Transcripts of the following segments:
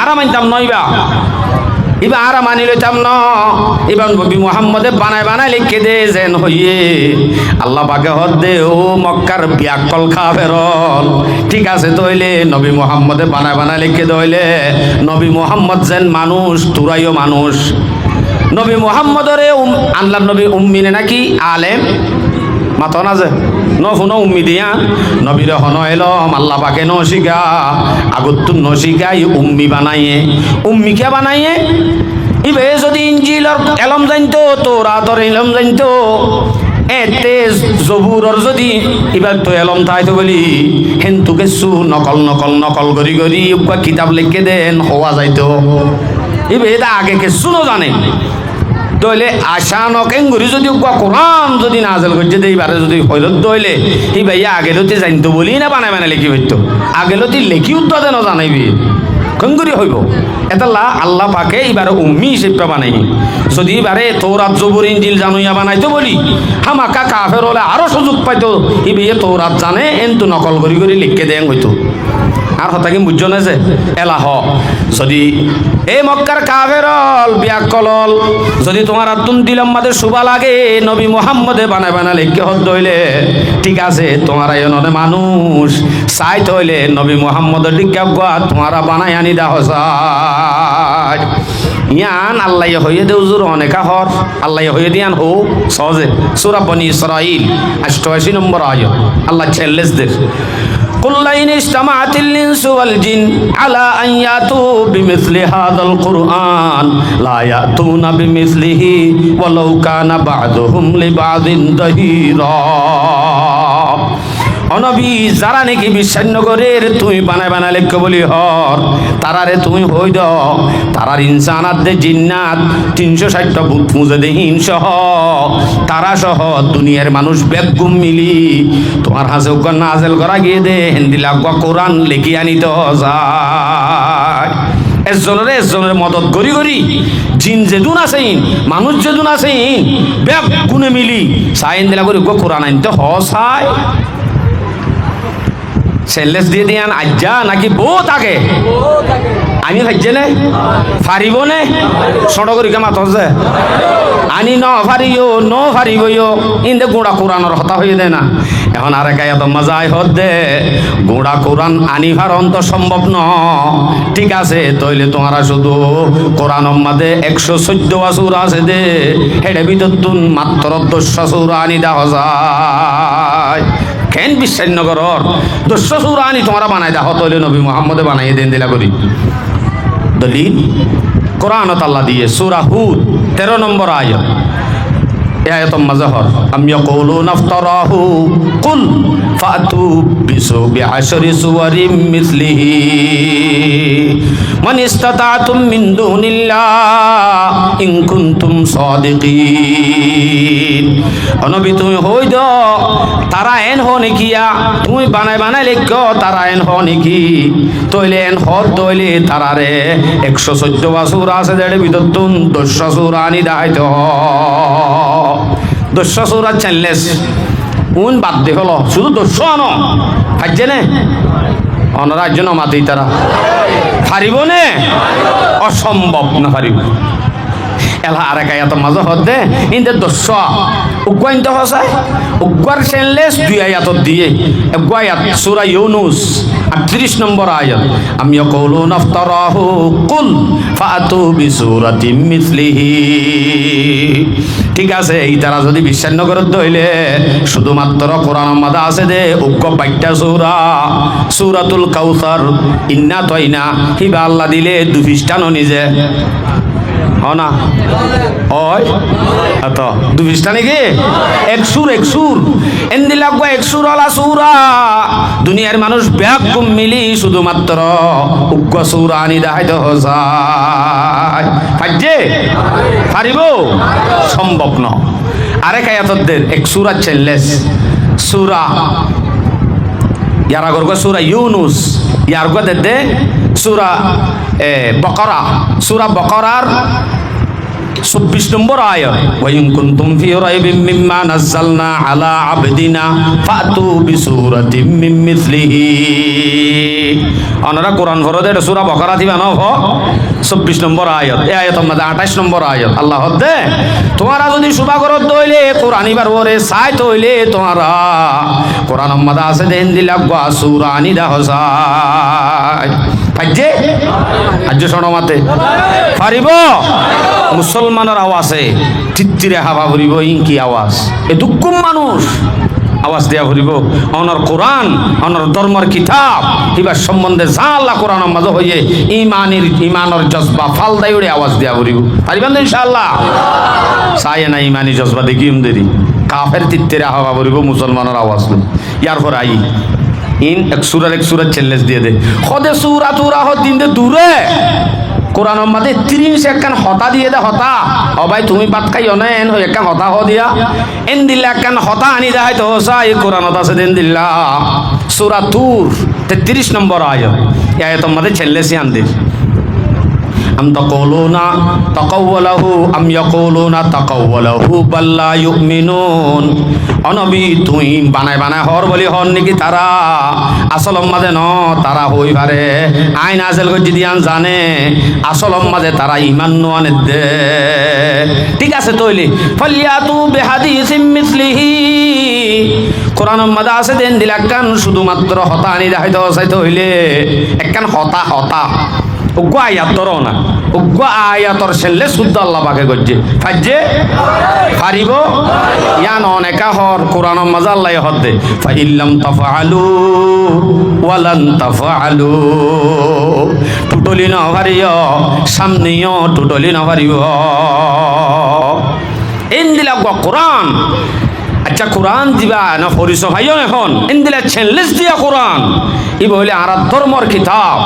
আরা মানতাম নইবা এবার আরা মানি লইতাম ন এবার নবী মুহাম্মদে বানায় লিখে দে যেন হইয়ে আল্লাহ পাকে হদ দে ও মক্কার বিয়াকল কাফেরল ঠিক আছে তইলে নবী মুহাম্মদে বানায় লিখে দইলে নবী মুহাম্মদ যেন মানুষ তুরাইও মানুষ নবী মুহাম্মদরে আল্লাহর নবী উম্মিনে নাকি আলেম মাথা না যে ন উম্মি দিয়া নবীর হন এলম আল্লাহ পাকে ন শিখা আগত ন শিখাই উম্মি বানাইয়ে উম্মিকে বানাইয়ে ইবে যদি ইঞ্জিলর এলম জানতো তৌরাতর এলম জানতো এতে জবুরর যদি এবার তো এলম তাইতো বলি হেন্তু কিছু নকল করি কিতাব লিখে দেন হওয়া যাইতো ইবে এটা আগে কিছু ন জানে দইলে আশা নকেঙ্গুরি যদি কোরআন যদি নাজেল করছে এইবারে যদি হইলত দইলে এই ভাইয়া আগেলতি জানতো বলি না বানায় লিখি হইতো আগেলতি লেখি উত্তর দেন জানাইবি কেঙ্গুরি হইব এটা আল্লাহ পাকে এবারে উম্মি হিসেবে বানাই যদি এবারে তৌরাত জবুর ইনজিল জানুইয়া বানাইতো বলি হামাকা কাফের হলে আরো সুযোগ পাইতো এই ভাইয়া তৌরাত জানে এন্তু নকল করি লিখকে দেন হইতো আর হতাকে বুঝছো না যে এলাহ যদি এই মক্কার কাফেরল বিয়াকলল যদি তোমার আতুন দিলাম মাদের শুভা লাগে নবী মুহাম্মদে বানায় লিখে হদ দইলে ঠিক আছে তোমার এননে মানুষ চাই তইলে নবী মুহাম্মদের লিখা গুয়া তোমারা বানাই আনি দা হসাই ইয়ান আল্লাহ হইয়ে দে উজুর অনেকা হর আল্লাহ হইয়ে দিয়ান হো সহজে সূরা বনি ইসরাইল 88 নম্বর আয়াত আল্লাহ ছেলেস দে قل لئن اجتمعت الإنس والجن على أن يأتوا بمثل هذا القرآن لا يأتون بمثله ولو كان بعضهم لبعض ظهيرا অনবী যারা নাকি বিশ্বাস নগরের তুমি বানায় লিখে বলি হর তারারে তুমি হই দ তারার ইনসানাত দে জিন্নাত 360টা ভূত মুজে দে হিংসহ তারা সহ দুনিয়ার মানুষ বেগুম মিলি তোমার হাসে নাজেল করা গিয়ে দে হিন্দি লাগবা কোরআন লিখি আনিত যায় এজনের মদত করি জিন যেদুন আছেন মানুষ যেদুন আছেন বেগুনে মিলি সাইন দিলা করি কোরআন আনতে হসায় সেলেস দিয়ে দিয়ান আজ্জা নাকি বউ থাকে আমি ভাজ্যে নে ফারিব নে ছোট করি কে মাত হচ্ছে আনি ন ফারিবইও ইন্দে গোড়া কোরআনের হতা হয়ে দেয় না এখন আর একা এত মজাই হত দে গোড়া কোরআন আনি ফারন তো সম্ভব ন ঠিক আছে তইলে তোমারা শুধু কোরআন মাদে 114 সূরা আছে দে হেডে ভিতর তুন মাত্র 10 সূরা আনি দা যায় কেন বিশ্বাস নগরর 10 সূরা আনি তোমরা বানাই দাও তইলে নবী মুহাম্মদে বানাই দেন দিলা করি দলিল কোরআনত আল্লাহ দিয়ে সূরা হুদ 13 নম্বর আয়াত আয়াত মাজহর আম ইয়াকুলুনা ইফতারাহু কুল ফাতু বিআশরি সুওয়ারিম মিসলিহি মান ইসতাতাতুম মিন দুনিল্লাহ ইন কুনতুম সাদিকিন নবী তুমি হই দ তারা এন হ নেকিয়া তুমি বানায় লিখো তারা এন হ নেকি তইলে এন হ তইলে তারারে 114 সূরা আছে দেড়ে ভিতর তুন 10 সূরা আনি দাইতো 10 সূরা চাইলেস উন বাদ দে হলো শুধু 10 আনো ফাজে নে অনরাজ্য নমাতেই তারা ফারিব নে অসম্ভব না ফারিব এলা আর একা এত মাঝে হতে ইন্দে 10 উগ্গাইতে হসায় উগ্গার সেনলেস 2 আয়াত দিয়ে আয়াত সূরা ইউনুস 38 নম্বর আয়াত আম ইয়াকুলুনা ইফতারাহু কুল ফাতু বিসূরাতিম মিসলিহি ঠিক আছে এই তারা যদি বিশ্বাস ন করত হইলে শুধুমাত্র কোরআন মাদা আছে দে উগ্গ 22টা সূরাতুল কাউসার ইন্না তাইনা হিবা আল্লাহ দিলে 2 পৃষ্ঠানো নিজে হনা ওই এত 2 পৃষ্ঠা নাকি এক সুর এন্দি লাগবা 1 সুর ওয়ালা সূরা দুনিয়ার মানুষ বেগুম মিলি শুধুমাত্র উগ্গ সূরা আনি দেখাইতে যায় পাজে পারিব সম্ভব ন আরেক আয়াতদের 1 সূরা চেলেস সূরা ইয়ারা গরগ সূরা ইউনুস ইয়ার গদে দে সূরা বকরা সূরা বকরার 24 নম্বর আয়াত, ওয়া ইন কুনতুম ফি রাইবিম মিম্মা নাযালনা আলা আবদিনা ফাতু বিসূরাতিম মিন মিসলিহি। আপনারা কোরআন পড়তে এটা সূরা বাকারা দিবা না? 24 নম্বর আয়াত, এই আয়াতের মধ্যে 28 নম্বর আয়াত আল্লাহ দে তোমরা যদি শুভা করত হইলে কোরআন ইবার পরে সাইত হইলে তোমরা কোরআন মধ্যে আছে দেন দিলা গা সূরা আনিদা হসাই পাইছে আজ শোনমাতে পারিব মুসলমানের আওয়াজে চিত্তিরে হাবা ভরিব ইনকি আওয়াজ এ দুঃখম মানুষ আওয়াজ দেয়া ভরিব অনর কোরআন অনর ধর্মের কিতাব ইবার সম্বন্ধে যা আল্লাহ কোরআনের মাঝে হইয়ে ইমানের জজবা ফাল দাইড়ে আওয়াজ দেয়া ভরিব পারিবেন তো ইনশাআল্লাহ চায় না ইমানি জজবা দেখি দেরি কাফের চিত্তিরে হাবা ভরিব মুসলমানের আওয়াজ ইয়ার পর আই ইন এক সুরার চ্যালেঞ্জ দিয়ে দে খদে সুরা তুরা হ দিন দে দূরে কোরআন মাঝে 30 একখান হতা দিয়ে দে হতা ও ভাই তুমি বাত খাইও না এন হই একখান হতা হ দিয়া এন দিল্লা একখান হতা আনি দেয় তো হোসা এই কোরআনত আছে দেন দিল্লা সূরা তুর 33 নম্বর আয়াত এই আয়াতের মাঝে চ্যালেঞ্জ আন দে আম তাকুলুনা তাকাওয়ালাহু আম ইয়াকুলুনা তাকাওয়ালাহু বাল লা ইউমিনুন। অনবী তুই বানায় বানায় হর বলি হর নাকি তারা আসল মাঝে ন তারা হই পারে আইন আসল করে যদি আন জানে আসল মাঝে তারা ইমান নোয়ানে দে ঠিক আছে তৈলি ফালিয়াতু বিহাদিসিম মিসলিহি কোরআনের মাঝে আছে দেন দিল একখান শুধুমাত্র হতা আনি দেখাইতে চাইতে হইলে একখান হতা হতা উগ্র আয়াত তোর না উগ্র আয়াতর ছেলে শুদ্ধ আল্লাহ পাকে করছে ফাজে পারিব ইয়ান অনেকা হর কোরআনের মাঝে আল্লাহ হদ দে ফাইল্লাম তাফআলু ওয়ালান তাফআলু টুটলি না পারিও সামনেও টুটলি না পারিব এন দিলা কোরআন আচ্ছা কোরআন দিবা না পরিচয় ভাইও এখন ইন্দিলা চ্যালেঞ্জ দিয়া কোরআন ই বলে আর ধর্মর কিতাব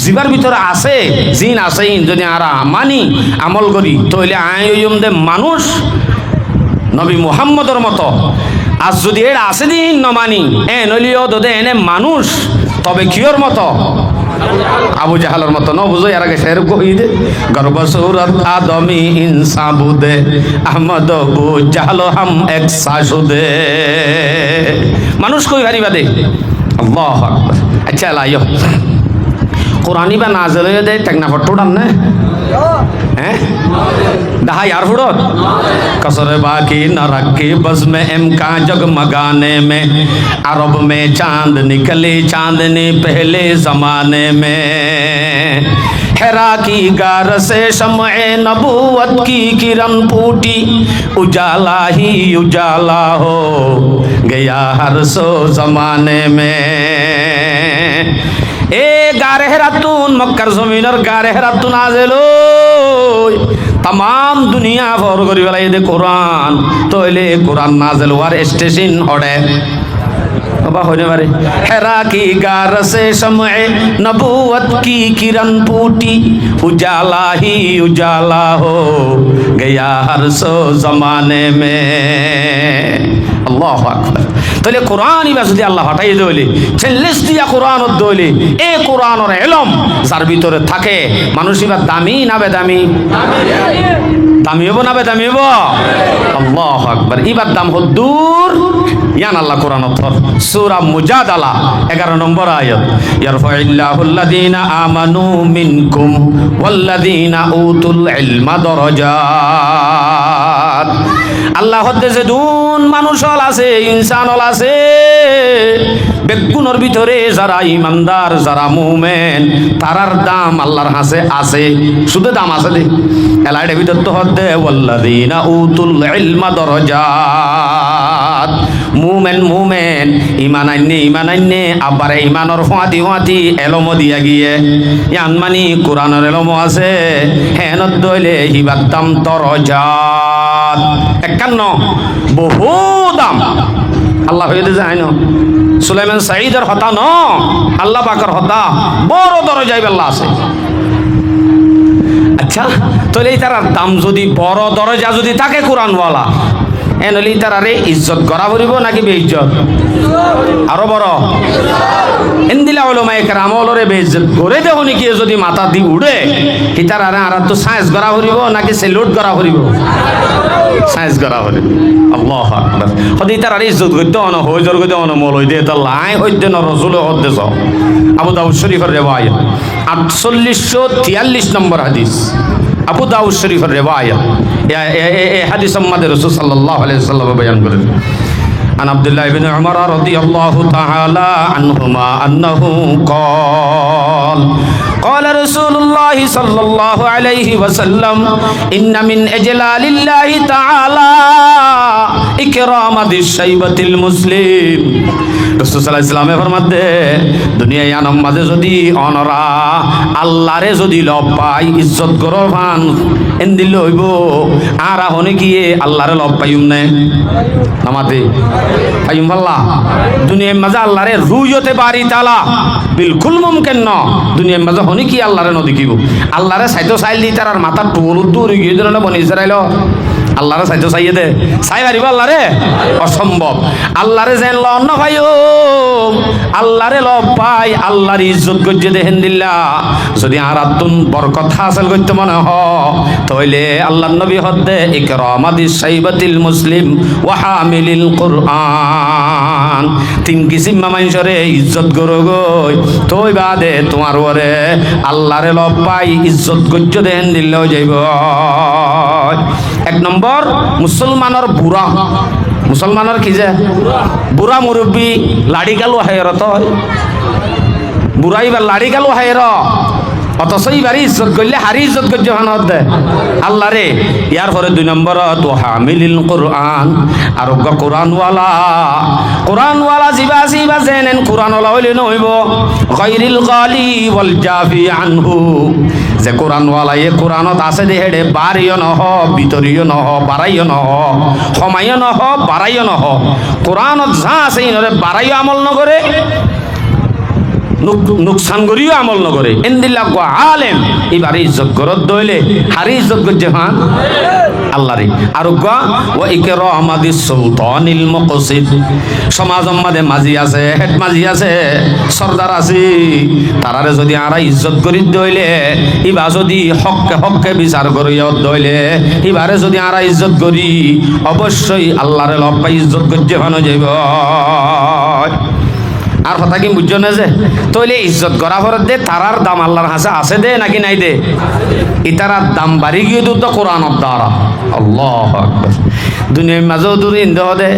জিবার ভিতরে আছে জিন আছে যদি আরা মানি আমল করি তাহলে আইম দে মানুষ নবী মুহাম্মদর মতো আজ যদি এর আছে দিন ন মানি এ নলিও দে এনে মানুষ তবে কিয়র মতো আবু জাহালের মতো ন বুঝো এর আগে শের কই দে গর্ব সুরত আদমি ইনসা বুদে আহমদ আবু জাহাল হাম এক সাজুদে মানুষ কই ভারি বাদে আল্লাহু আকবার আচ্ছা লাইও কোরআনি বা নাজেল হয়ে দে টেকনা ফটোডান না हैं दहा यार फुड़ो कसर बाकी न रखे बस में इमका जगमगाने में अरब में चांद निकले चांदनी पहले जमाने में हेरा की गार से शम्ए नबूवत की किरण फूटी उजाला ही उजाला हो गया हर सो जमाने में ए गारे हेरातून मक्कर जमीनर गारे हेरातून आजेलो तमाम दुनिया भर करी बेला ये कुरान तो एले कुरान नाजेल वार स्टेशन हड़े बाबा होने वाले हेरा की गार से शम्ए नबूवत की किरण फूटी उजाला ही उजाला हो गया हर सो जमाने में अल्लाह अकबर তাহলে কোরআন ইবা যদি আল্লাহ হটাই দইলে ছেল্লিশ দিয়া কোরআন দইলে এই কোরআনের ইলম যার ভিতরে থাকে মানুষ ইবা দামি না বেদামি দামি হবো না বেদামি হবো আল্লাহু আকবার ইবার দাম হদ্দুর ইয়ান আল্লাহ কোরআন অথর সূরা মুজাদালা 11 নম্বর আয়াত ইয়ারফাইল্লাহু আল্লাযীনা আমানু মিনকুম ওয়াল্লাযীনা উতুল ইলমা দারাজাত আল্লাহ হদ্দে যে দুন মানুষ হল আছে ইনসান হল আছে বেগুনের ভিতরে যারা ইমানদার যারা মুমিন তারার দাম আল্লাহর কাছে আছে শুধু দাম আছে দে এলাইডে ভিতর তো হদ্দে ওয়াল্লাযীনা উতুল ইলমা দারাজাত মুমিন ইমান আইনে আবার ইমানের ফাঁতি এলম দিয়া গিয়ে ইয়ান মানি কোরআনের এলম আছে হেনত দইলে হিবার দাম দরজাত 51 বহু দাম আল্লাহ হইতে যায় না সুলাইমান সাঈদের হতা ন আল্লাহ পাকের হতা বড় দরজায় আল্লাহ আছে আচ্ছা তাহলে এই তার দাম যদি বড় দরজা যদি থাকে কোরআনওয়ালা এনলি তারারে ইজ্জত করা ফুরিব নাকি বেইজ্জত আরো বড় এন্দিলা ওলামায়ে কেরাম অলরে বেইজ্জত করে দেহ নাকি যদি মাথা দি উড়ে হিতারারে আর তো সায়েন্স করা ফুরিব নাকি সেলুট করা ফুরিব সায়েন্স করা ফুরিব আল্লাহু আকবার হদি তারারে ইজ্জত করতে অন হইজর করতে অন মলই দে তা লাই হইতে ন রাসূল হদ্দেস আবু দাউদ শরীফের রিওয়ায়াত 4843 নম্বর হাদিস আবু দাউদ শরীফের রিওয়ায়াত এই হাদিস আমাদের রাসূল সাল্লাল্লাহু আলাইহি ওয়াসাল্লাম বয়ান করেন عن عبد الله بن عمر رضي الله تعالى عنهما أنه قال قال رسول الله صلى الله عليه وسلم إن من إجلال الله تعالى إكرام ذي الشيبة المسلم রাসূল সাল্লাল্লাহু আলাইহি ওয়াসাল্লাম ফরমাতে দুনিয়ায় আনম মাঝে যদি অনরা আল্লাহরে যদি লব পাই ইজ্জত করো ভান এন্দিল হইব আর হনে গিয়ে আল্লাহরে লব পাইম না নামাতে পাইম আল্লাহ দুনিয়ার মাঝে আল্লাহরে রুয়তে বাড়ি তালা বিলকুল মুমকিন না দুনিয়ার মাঝে হনে কি আল্লাহরে ন দেখিব আল্লাহরে সাইতো চাইল দি তার মাথার টুল দূর গিয়ে যেন বনি ইসরাইল আল্লাহরে সাইতো চাইয়ে দে চাই পারিব আল্লাহরে অসম্ভব আল্লাহরে যেন ল অন্য ভাইও আল্লাহরে লব পাই আল্লাহর ইজ্জত গজ্জে দেহেন দিল্লা যদি আরাতুন বরকত হাসিল করতে মনে হ তাইলে আল্লাহর নবী হদ্দে ইকরামাদিস সাইবাতিল মুসলিম ওয়া হামিলিল কুরআন তিন কিসিম মানুষরে ইজ্জত করো গই তোই বাদে তোমার ওরে আল্লাহরে লব পাই ইজ্জত গজ্জে দেহেন দিল্লাও যাইব এক নম্বর মুসলমানের বুড়া মুসলমানের কি যে বুড়া মুরব্বী লাড়ি গালু হায়রত বুড়াই বা লাড়ি গালু হায়র অথচ এইবারই ইজ্জত করলে হারি ইজ্জত করছে ভানত দে আল্লাহ রে ইয়ার পরে দুই নম্বর তো হামিলিল কোরআন আরোগ্য কোরআনওয়ালা জিবা জেনেন কোরআনওয়ালা হইলে নইব গায়রিল গালি ওয়াল জাফি আনহু যে কোরআনওয়ালা এ কোরআনত আছে দে হেডে বাড়িও নহ ভিতরিও নহ বাড়াইও নহ সমাইও নহ বাড়াইও নহ কোরআনত যা আছে ইনরে বাড়াইও আমল নকরে নুকসান করিও আমল নকরে এন্দিল্লা গো আলেম এবারে ইজ্জত করত দইলে হারি ইজ্জত করছে হ্যাঁ আল্লাহরে আর গো ও ইকরামাদিস সুলতানিল মুকসিদ সমাজ আমাদের মাঝি আছে হেড মাঝি আছে সরদার আছে তারারে যদি আরা ইজ্জত করি দইলে ইবা যদি হককে বিচার করিয়া দইলে এবারে যদি আরা ইজ্জত করি অবশ্যই আল্লাহরে লব পাই ইজ্জত করছে ভানো যাইব আর কথা কি বুঝছো না যে তইলে ইজ্জত করা ফরত দে তারার দাম আল্লাহর হাসে আছে দে নাকি নাই দে ইতারার দাম বাড়ি গিয়ে তো কোরআনের দ্বারা আল্লাহু আকবার দুনিয়ার মাঝেও দূর ইন্দহ দে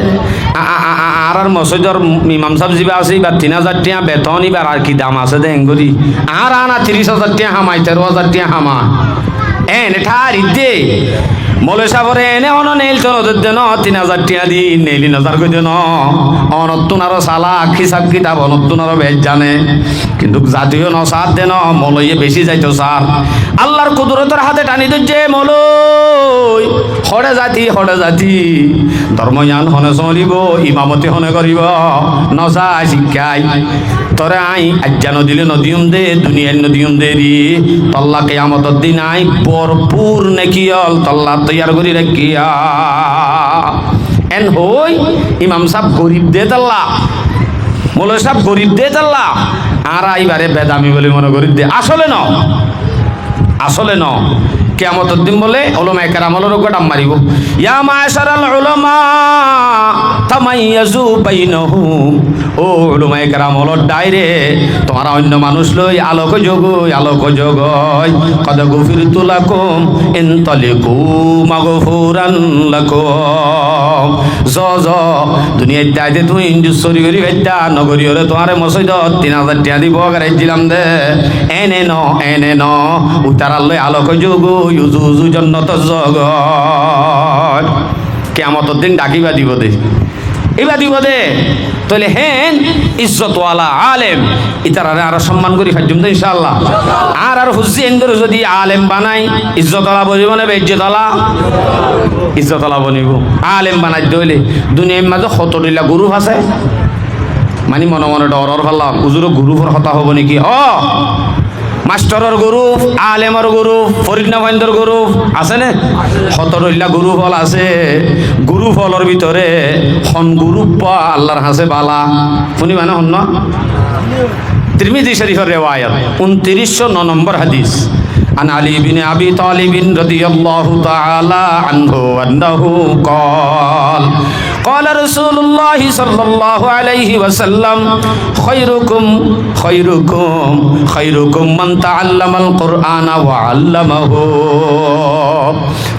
আর মসজিদর ইমাম সাহেব যিবা আছে এবার 3000 টাকা বেতন এবার আর কি দাম আছে দে এঙ্গরি আর আনা 30,000 টাকা হামাই 13,000 টাকা হামা এনে ঠার ইদে মলে সাবরে এনে অন নেইল তো দেন 3000 টাকা দি নেইলি নজর কই দেন অনতুনারো সালা হিসাব কিতাব অনতুনারো বেজ জানে কিন্তু জাতীয় নসাদ দেন মলইয়ে বেশি যাইতো স্যার আল্লাহর কুদরতের হাতে টানি দে মলই হড়ে জাতি ধর্মজ্ঞান হনে চলিব ইমামতি হনে করিব নজা শিক্ষাই তরে আই আজ্ঞা নদিলে নদিউম দে দুনিয়ার নদিউম দে রি তল্লা কিয়ামতের দিন আই ভরপুর নেকিয়ল তল্লা তৈয়ার করি রাখিয়া এন হই ইমাম সাহেব গরিব দে তাল্লা মৌলভী সাহেব গরিব দে তাল্লা আর এইবারে বেদামি বলে মনে করি দে আসলে ন কিয়ামতের দিন বলে উলামায়ে কেরামের উপর ডাম মারিব ইয়া মাশারাল উলামা তামাইয়াজু বাইনহুম ও উলামায়ে কেরাম হলো ডাইরে তোমরা অন্য মানুষ লই আলোক যোগ কদ গফিরতু লাকুম ইনতালিকু মাগফুরান লাকুম জ দুনিয়ার দাইতে তুই ইনজু সরি করি বেটা নগরী হলে তোমারে মসজিদত 3000 টাকা দিব গারাই দিলাম দে এনে ন উতারাল আলোক যোগ ইউজু জন্নত জগৎ কিয়ামতের দিন ডাকিবা দিব দে এবা দিব দে তাহলে হেন ইজ্জতওয়ালা আলেম ইতারারে আর সম্মান করি ফাজুম দে ইনশাআল্লাহ আর হুসেন ধরে যদি আলেম বানাই ইজ্জতওয়ালা বনিব না ইজ্জতওয়ালা বনিব আলেম বানাই দইলে দুনিয়ার মাঝে কতদিলা গুরু আছে মানে মনে ডর ফাল্লা হুজুর গুরুর কথা হব নাকি মাস্টৰৰ গ্ৰুপ, আলেমৰ গ্ৰুপ, ফৰিদনাভাইন্দৰ গ্ৰুপ আছে নে? 17টা গ্ৰুপ হল আছে। গ্ৰুপ হলৰ ভিতৰে খন গ্ৰুপ আল্লাহর হাসে বালা শুনিবা না? হন তিরমিজি শরীফের রিওয়ায়াত 2909 নম্বর হাদিস। عن علي بن أبي طالب رضي الله تعالى عنه أنه قال قال رسول الله صلى الله عليه وسلم خيركم من تعلم القرآن وعلمه।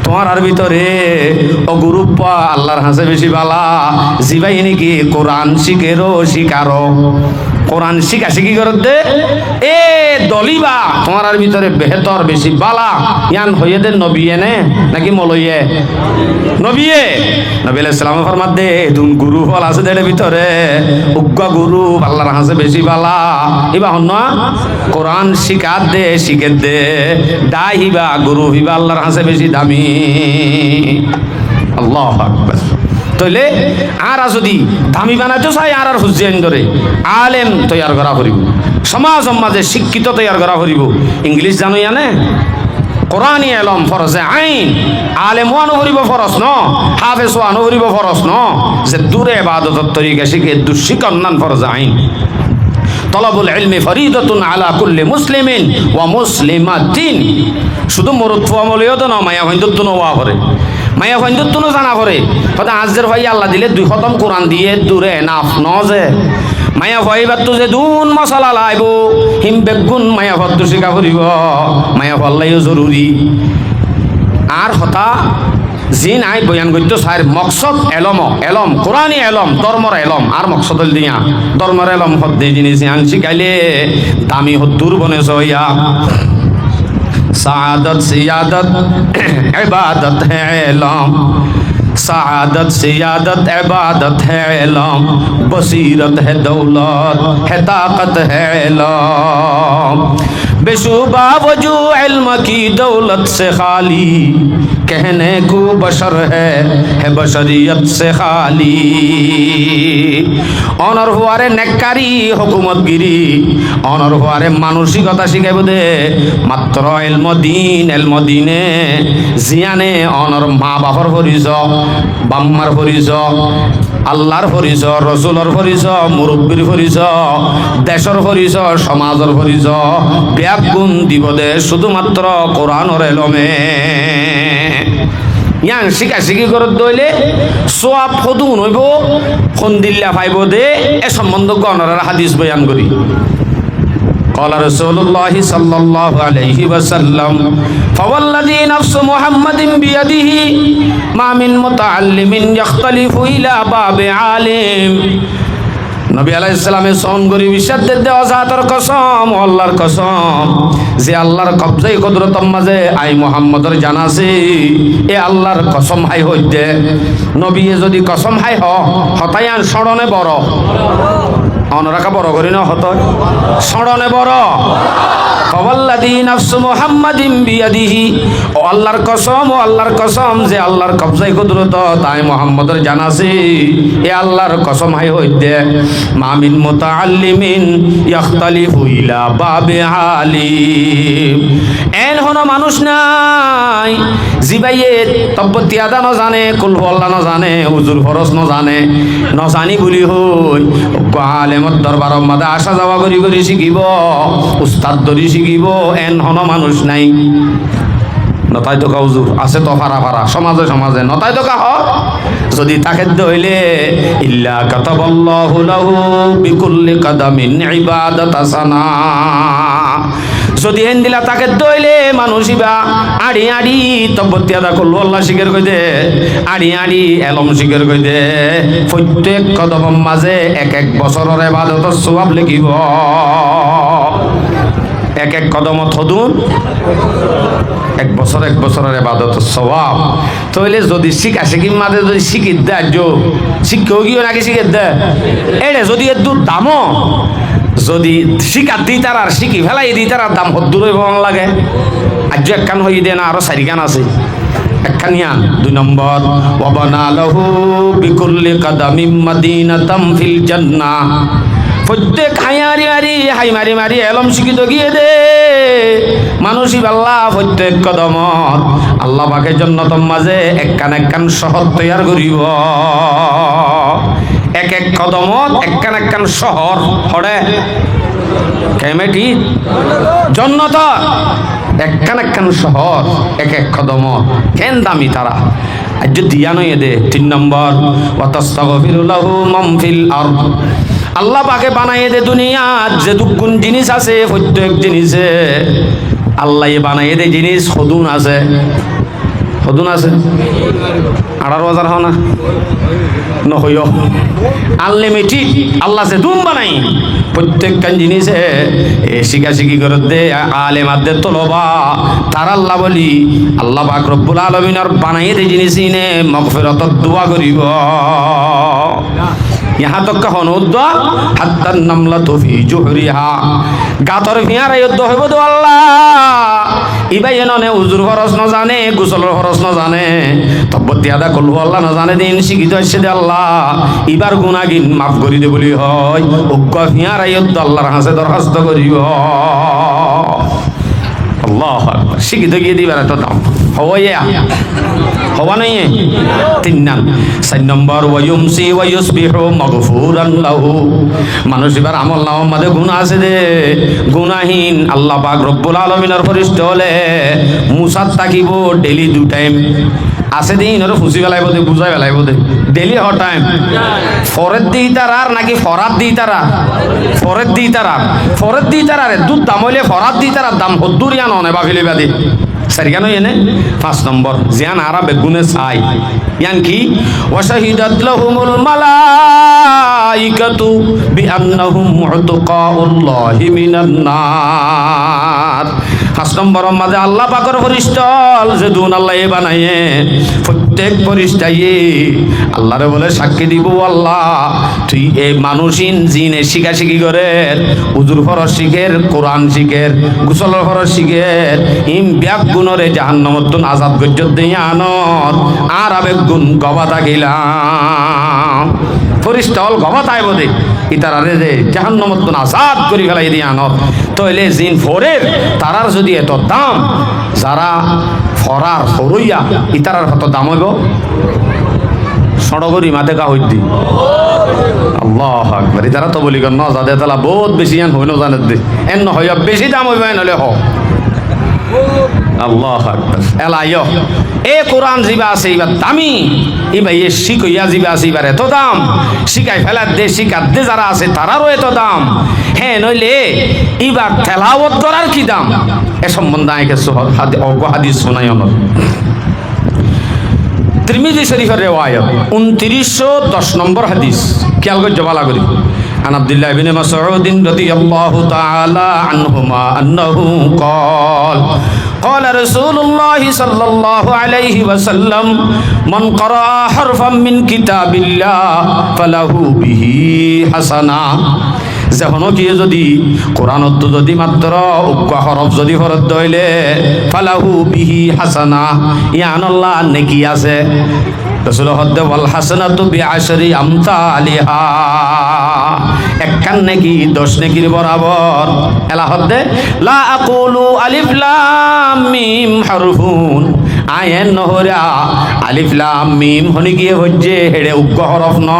তোমার ভিতরে ও গ্রুপ আল্লাহর হাসে বেশি বালা জিবাই নাকি কোরআন শিখেরো শিকারো। কোরআন শিখি করত দে এ দলিবা তোমার ভিতরে বেহতর বেশি বালা ইয়ান হইয়ে দে নবিয়ে নে নাকি মলইয়ে নবিয়ে। নবী আলাইহিস সালাম ফরমাত দে দুন গুরু হল আছে দেড় ভিতরে উগ্র গুরু আল্লাহর হাসে বেশি বালা ইবা হন না কোরআন শিখাত দে শিখে দে দাই হিবা গুরু হিবা আল্লাহর হাসে বেশি দামি। আল্লাহু আকবার। তাইলে আরা যদি দামি বানাইতে চাই আর হুজিয়ান ধরে আলেম তৈয়ার করা করিব, সমাজ মাঝে শিক্ষিত তৈয়ার করা করিব। ইংলিশ জানো জানে কোরআনি এলম ফরজে আইন, আলেম ওয়ানো করিব ফরজ ন, হাফেজ ওয়ানো করিব ফরজ ন, যে দূরে ইবাদতের তরিকা শিখে দুঃশিকন নান ফরজে আইন। তলাবুল ইলমি ফরিদাতুন আলা কুল্লি মুসলিমিন ওয়া মুসলিমাতিন। শুধু মরুদ ফুয়ামলিও তো না, মায়া হিন্দুত্ব নোয়া করে, মায়া হিন্দুত্ব জানা করে। হয়তো আজদের ভাই আল্লাহ দিলে 2 খতম কোরআন দিয়ে দূরে নাফ ন যে মায়া ভাইবার তো যে দুন মশলা লাইব হিম বেগুন মায়া ভদ্র শিকা করিব, মায়া ভাল্লাইও জরুরি। আর হতা জি নাই বয়ান করতো স্যার মকসদ এলম কোরআনি এলম ধর্মর এলম আর মকসদ দিয়া ধর্মর এলম হদ্দে জিনিস আন শিখাইলে দামি হদ্দুর বনে সইয়া। सादत सियादत इबादत है इल्म, सादत सियादत इबादत है इल्म, बसीरत है दौलत है ताकत है इल्म। बेशुबा वजू इल्म की दौलत से खाली कहने को बशर है बशरियत से खाली। অনর হওয়ারে নেককারি হুকুমতগিরি, অনর হওয়ারে মানসিকতা শিখাইব দে মাত্র এলমদিনে জিয়ানে অনর মা বাপর পরিচয়, বাম্মার পরিচয়, আল্লাহর পরিচয়, রসুলর পরিচয়, মুরব্বীর পরিচয়, দেশর পরিচয়, সমাজের পরিচয় ব্যাগুণ দিব দে শুধুমাত্র কোরআনর এলমে। ইয়াং শিখি করে দইলে সোয়াব সদুন হইব ফন্দিল্লা পাইব দে এ সম্বন্ধ গণরার হাদিস বয়ান করি। قال رسول الله صلى الله عليه وسلم فوالذي نفس محمد بيده ما من متعلم يختلف إلى باب عالم। নবী আলাইহিস সালামের সন গরি বিশ্বাসের দেওয়া জাতের কসম, আল্লাহর কসম, যে আল্লাহর কবজাই কুদরতর মাঝে আই মুহাম্মদের জানাছে এ আল্লাহর কসম হাই হইতে নবী যদি কসম হাই হতায়ান স্মরণে বড় অনরাকা বড় করি না হত স্মরণে বড়। ফাওয়াল্লাযী নাফসু মুহাম্মাদিন বিয়াদিহি, ও আল্লাহর কসম যে আল্লাহর কবজায় কুদরত তাই মুহাম্মদের জানাছে এ আল্লাহর কসম হাই হইতে মা মিন মুতাআল্লিমিন ইখতালিফু ইলা বাবে আলিম। এন হন মানুষ নাই জিবাইয়ে তব্বতি আদা ন জানে, কুল আল্লাহ ন জানে, হুজুর ফরজ ন জানি বলি হই আলেমত দরবার মাদা আসা যাওয়া করি শিখিব, উস্তাদ ধরি শিখিব, এন হন মানুষ নাই। নতাই তো হুজুর আছে তো ফারা সমাজে নতাই তো হ যদি তাকে দইলে ইল্লা কাতাবাল্লাহু লাহু বিকুল্লি কাদামিন ইবাদাত হাসানা। যদি এন দিলা তাকে দইলে মানুষিবা আড়ি তব্বতি আদা করলো আল্লাহ শিখের কই দে আড়ি এলম শিখের কই দে প্রত্যেক কদম মাঝে এক বছরের ইবাদতের সওয়াব লিখিব। এক কদম থদুন এক বছরের ইবাদতের সওয়াব। তাইলে যদি শিখি মাঝে যদি শিখি দেয় শিক্ষাও গিয়ে নাকি শিখে দে এড়ে যদি এর দূর দামও যদি শিকার দিই তার আর শিখি ফেলাই দিই তার দাম হদ্দুর হইব লাগে। আজ একখান হই দে না আরো 4 গান আছে একখান ইয়ান 2 নম্বর ওয়াবানা লাহু বিকুল্লি কাদামিম মাদিনাতাম ফিল জান্নাহ। প্রত্যেক হাই মারি এলম শিক্ষিত গিয়ে দে মানুষই আল্লাহ প্রত্যেক কদমত আল্লাহ পাকে জন্নতর মাঝে একখান শহর তৈয়ার করিব এক কদমত একখান শহর হরে কেমেটি জন্নত একখান শহর এক কদমত কেন দামি তারা আজ দিয়া নয় দে 3 নম্বর ওয়াতাস্তাগফিরুলাহু মান ফিল আরদ আল্লাহ পাকে বানাইয়ে দে দুনিয়াত যে দুগুণ জিনিস আছে প্রত্যেক জিনিসে আল্লাহ বানাইয়ে দে জিনিস সদুন আছে আড়ার বাজার হও না নহইও আনলিমিটেড আল্লাহ সে দুম বানাই প্রত্যেকখান জিনিসে শিখি করে দে আলেমাদের তলবা তার আল্লাহ বলি আল্লাহ পাক রব্বুল আলামিনের বানাইয়ে দে জিনিস ইনে মাগফিরাতর দোয়া করিব यहाँ तक कहन उद्वा हत्तन नमला तो फी जुहरिहा गातर फियार युद्ध হইব তো আল্লাহ ইবাই এননে উজুর ফরজ না জানে গোসলের ফরজ না জানে তব্বতি আদা করলো আল্লাহ না জানে দিন শিখিত হইছে দে আল্লাহ ইবার গুনাহগিন maaf করি দে বলি হয় উগ্গ ফিয়ার যুদ্ধ আল্লাহর কাছে দরখাস্ত করিব আল্লাহু আকবার শিখিত গিয়ে দিবার তো দাম হওয়া নাই 4 নম্বর ওয়ায়ুমসি ওয়ায়ুসবিহু মাগফুরান লাহু মানুষ এবার আমল নামার মধ্যে গুনাহ আছে দে গুনাহীন আল্লাহ পাক রব্বুল আলামিনের ফেরেশতা হলে মুসাত তাকিব ডেইলি 2 টাইম আছে দিন ওরে ফুসি বেলাইব দে বুঝাই বেলাইব দে ডেইলি হ টাইম ফরদ দি তারার নাকি ফরাত দি তারা ফরদ দি তারারে দুধ দাম হইলে ফরাত দি তারার দাম হদ্দুরিয়া ননে বা ফিলিবা দি সারিগানো এনে 5 নম্বর জিয়ান আরাবে গুনে চাই ইয়ান কি ওয়াশাহিদাত লাহুমুল মালাইকাতু বিআন্নাহুম মুতাকাউল্লাহি মিনান নার 5 নম্বর মাঝে আল্লাহ পাকের ফেরেশতা যে দুন আল্লাহ বানায়ে প্রত্যেক ফেরেশতাই আল্লাহরে বলে সাক্ষী দিব আল্লাহ তুই এই মানুষিন জিনে শিখাশিখি করে উজুর ফরজ শিখের কোরআন শিখের গোসলের ফরজ শিখের ইম ব্যাক গুণরে জাহান্নামত তুন আযাব গজ্জত দিয়া আনত আর আবেগ গুণ গবা থাকিলাম ফেরেশতা হল গবা তাইব দে ইতারারে যে জাহান্নামত তুন আযাব করি ফেলাই দিয়া আনত তইলে জিন ফরের তারার যদি এত দাম যারা ফরার ফরইয়া ইতারার কত দাম হইব সড়গরি মাতে কা হইদি আল্লাহু আকবার ইতারা তো বলি গন না যাদে তালা বহুত বেশি আন হইনো জানে দে এন হইয়া বেশি দাম হইবে নলে হ আল্লাহু আকবার এলাইও এ কোরআন জিবা আছে ইবা দামি ইবা এ শিকইয়া জিবা আছে ইবার এত দাম শিকাই ফেলার দে শিকার দে যারা আছে তারারও এত দাম হ্যাঁ নইলে ইবা তেলাওয়াত করার কি দাম এ সম্বন্ধে আইকে হাদিস শোনাই অনর তিরমিজি শরীফের রিওয়ায়াত 2910 নম্বর হাদিস খেয়াল করে জবালা করি عن عبد الله بن مسعود رضي الله تعالى عنهما أنه قال قال رسول الله صلى الله عليه وسلم من قرأ حرفا من كتاب الله فله به حسنة যেহনো কি যদি কোরআনত যদি মাত্র উক্ত হরফ যদি ফরদ হইলে ফালাহু বিহি হাসানা ইয়ানাল্লাহ নেকি আছে রাসূল হদ্দে ওয়াল হাসানাতু বিআশরি আমসালিহা একখান নেকি 10 নেকির বরাবর এলা হদ্দে লা আকুলু আলিফ লাম মিম হারফুন আয়েন নহরা আলিফ লাম মিম হনি গিয়ে হজ্জে হেড়ে উক্ত হরফ ন